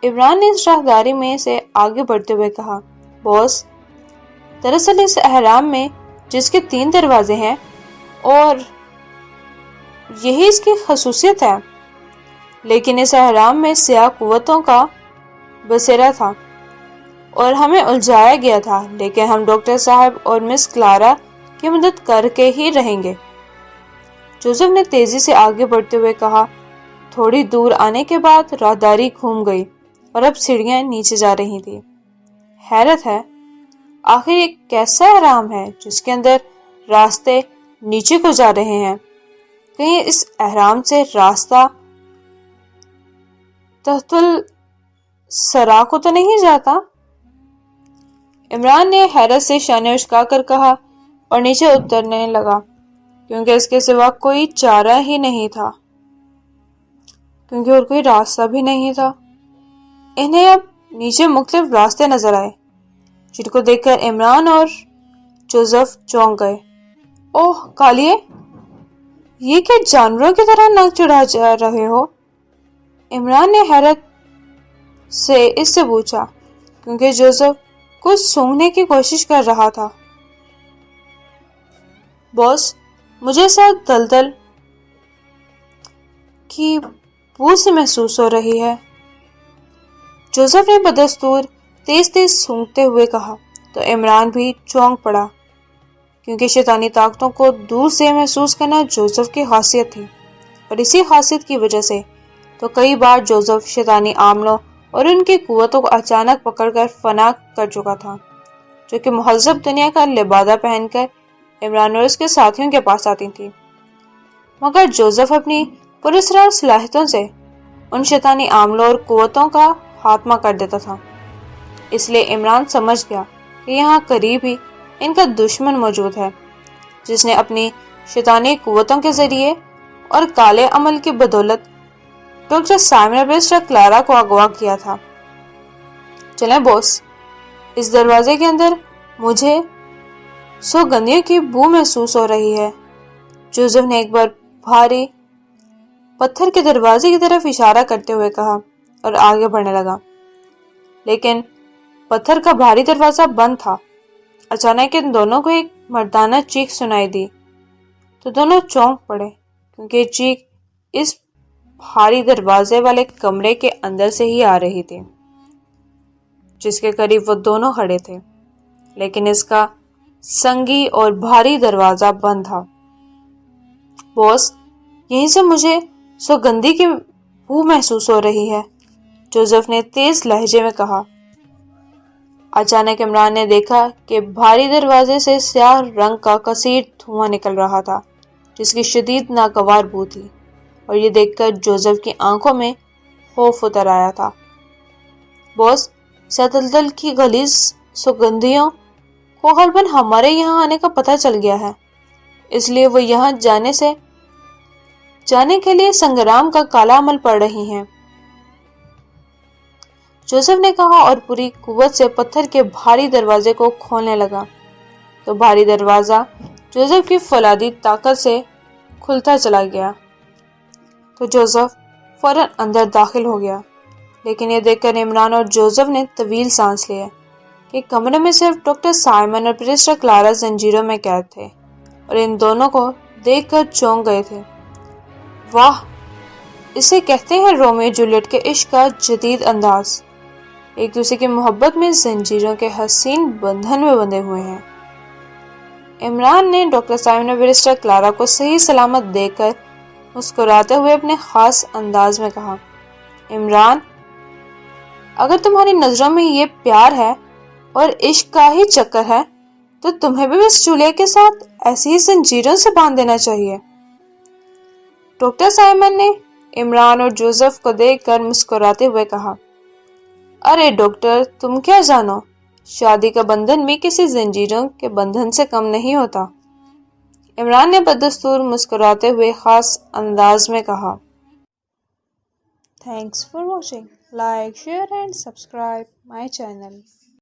عمران نے اس راہداری میں سے آگے بڑھتے ہوئے کہا، باس، دراصل اس احرام میں جس کے 3 دروازے ہیں اور یہی اس کی خصوصیت ہے، لیکن اس احرام میں سیاہ قوتوں کا بسیرا تھا اور ہمیں الجھایا گیا تھا، لیکن ہم ڈاکٹر صاحب اور مس کلارا کی مدد کر کے ہی رہیں گے۔ جوزف نے تیزی سے آگے بڑھتے ہوئے کہا، تھوڑی دور آنے کے بعد راہداری گھوم گئی اور اب سیڑھیاں نیچے جا رہی تھی۔ حیرت ہے، آخر یہ کیسا احرام ہے جس کے اندر راستے نیچے کو جا رہے ہیں؟ کہیں اس احرام سے راستہ تحت الثری کو تو نہیں جاتا؟ عمران نے حیرت سے شانے اچکا کر کہا اور نیچے اترنے لگا، کیونکہ اس کے سوا کوئی چارہ ہی نہیں تھا، کیونکہ اور کوئی راستہ بھی نہیں تھا۔ انہیں اب نیچے مختلف راستے نظر آئے، جن کو دیکھ کر عمران اور جوزف چونک گئے۔ اوہ کالیے، یہ کیا جانوروں کی طرح ناک چڑھا جا رہے ہو؟ عمران نے حیرت سے اس سے پوچھا، کیونکہ جوزف کچھ سونگھنے کی کوشش کر رہا تھا۔ باس، مجھے ساتھ دلدل کی بو سے محسوس ہو رہی ہے۔ جوزف نے بدستور تیز تیز سونگتے ہوئے کہا تو عمران بھی چونک پڑا، کیونکہ شیطانی طاقتوں کو دور سے محسوس کرنا جوزف کی خاصیت تھی، اور اسی خاصیت کی وجہ سے تو کئی بار جوزف شیطانی عاملوں اور ان کی قوتوں کو اچانک پکڑ کر فنا کر چکا تھا، جو کہ مہذب دنیا کا لبادہ پہن کر عمران اور اس کے ساتھیوں کے پاس آتی تھی، مگر جوزف اپنی پراسرار صلاحیتوں سے ان شیطانی عاملوں اور قوتوں کا خاتمہ کر دیتا تھا۔ اس لیے عمران سمجھ گیا کہ یہاں قریب ہی ان کا دشمن موجود ہے، جس نے اپنی شیطانی قوتوں کے ذریعے اور کالے عمل کی بدولت ڈاکٹر سائمن برسٹر کلارا کو اغوا کیا تھا۔ چلیں بوس، اس دروازے کے اندر مجھے سوگندھیوں کی بو محسوس ہو رہی ہے۔ جوزف نے ایک بار بھاری پتھر کے دروازے کی طرف اشارہ کرتے ہوئے کہا اور آگے بڑھنے لگا، لیکن پتھر کا بھاری دروازہ بند تھا۔ اچانک ان دونوں کو ایک مردانہ چیخ سنائی دی تو دونوں چونک پڑے، کیونکہ یہ چیخ اس بھاری دروازے والے کمرے کے اندر سے ہی آ رہی تھی، جس کے قریب وہ دونوں کھڑے تھے، لیکن اس کا سنگی اور بھاری دروازہ بند تھا۔ بوس، یہیں سے مجھے سوگندھی کی بو محسوس ہو رہی ہے، جوزف نے تیز لہجے میں کہا۔ اچانک عمران نے دیکھا کہ بھاری دروازے سے سیاہ رنگ کا کثیر دھواں نکل رہا تھا، جس کی شدید ناگوار بو تھی، اور یہ دیکھ کر جوزف کی آنکھوں میں خوف اتر آیا تھا۔ بوس، سیدلدل کی غلیظ سوگندھیوں کو غالباً ہمارے یہاں آنے کا پتہ چل گیا ہے، اس لیے وہ یہاں جانے کے لیے سنگرام کا کالا عمل پڑ رہی ہیں، جوزف نے کہا اور پوری قوت سے پتھر کے بھاری دروازے کو کھولنے لگا تو بھاری دروازہ جوزف کی فولادی طاقت سے کھلتا چلا گیا تو جوزف فوراً اندر داخل ہو گیا، لیکن یہ دیکھ کر عمران اور جوزف نے طویل سانس لیا کہ کمرے میں صرف ڈاکٹر سائمن اور برسٹر کلارا زنجیروں میں قید تھے، اور ان دونوں کو دیکھ کر چونک گئے تھے۔ واہ، اسے کہتے ہیں رومیو جولیٹ کے عشق کا جدید انداز، ایک دوسرے کی محبت میں زنجیروں کے حسین بندھن میں بندھے ہوئے ہیں۔ عمران نے ڈاکٹر سائمن اور برسٹر کلارا کو صحیح سلامت دیکھ کر مسکراتے ہوئے اپنے خاص انداز میں کہا، عمران، اگر تمہاری نظروں میں یہ پیار ہے اور عشق کا ہی چکر ہے تو تمہیں بھی مس جولیا کے ساتھ ایسی ہی زنجیروں سے باندھ دینا چاہیے۔ ڈاکٹر سائمن نے عمران اور جوزف کو دیکھ کر مسکراتے ہوئے کہا، ارے ڈاکٹر، تم کیا جانو، شادی کا بندھن بھی کسی زنجیروں کے بندھن سے کم نہیں ہوتا۔ عمران نے بدستور مسکراتے ہوئے خاص انداز میں کہا۔ Thanks for watching. Like, share and subscribe my channel.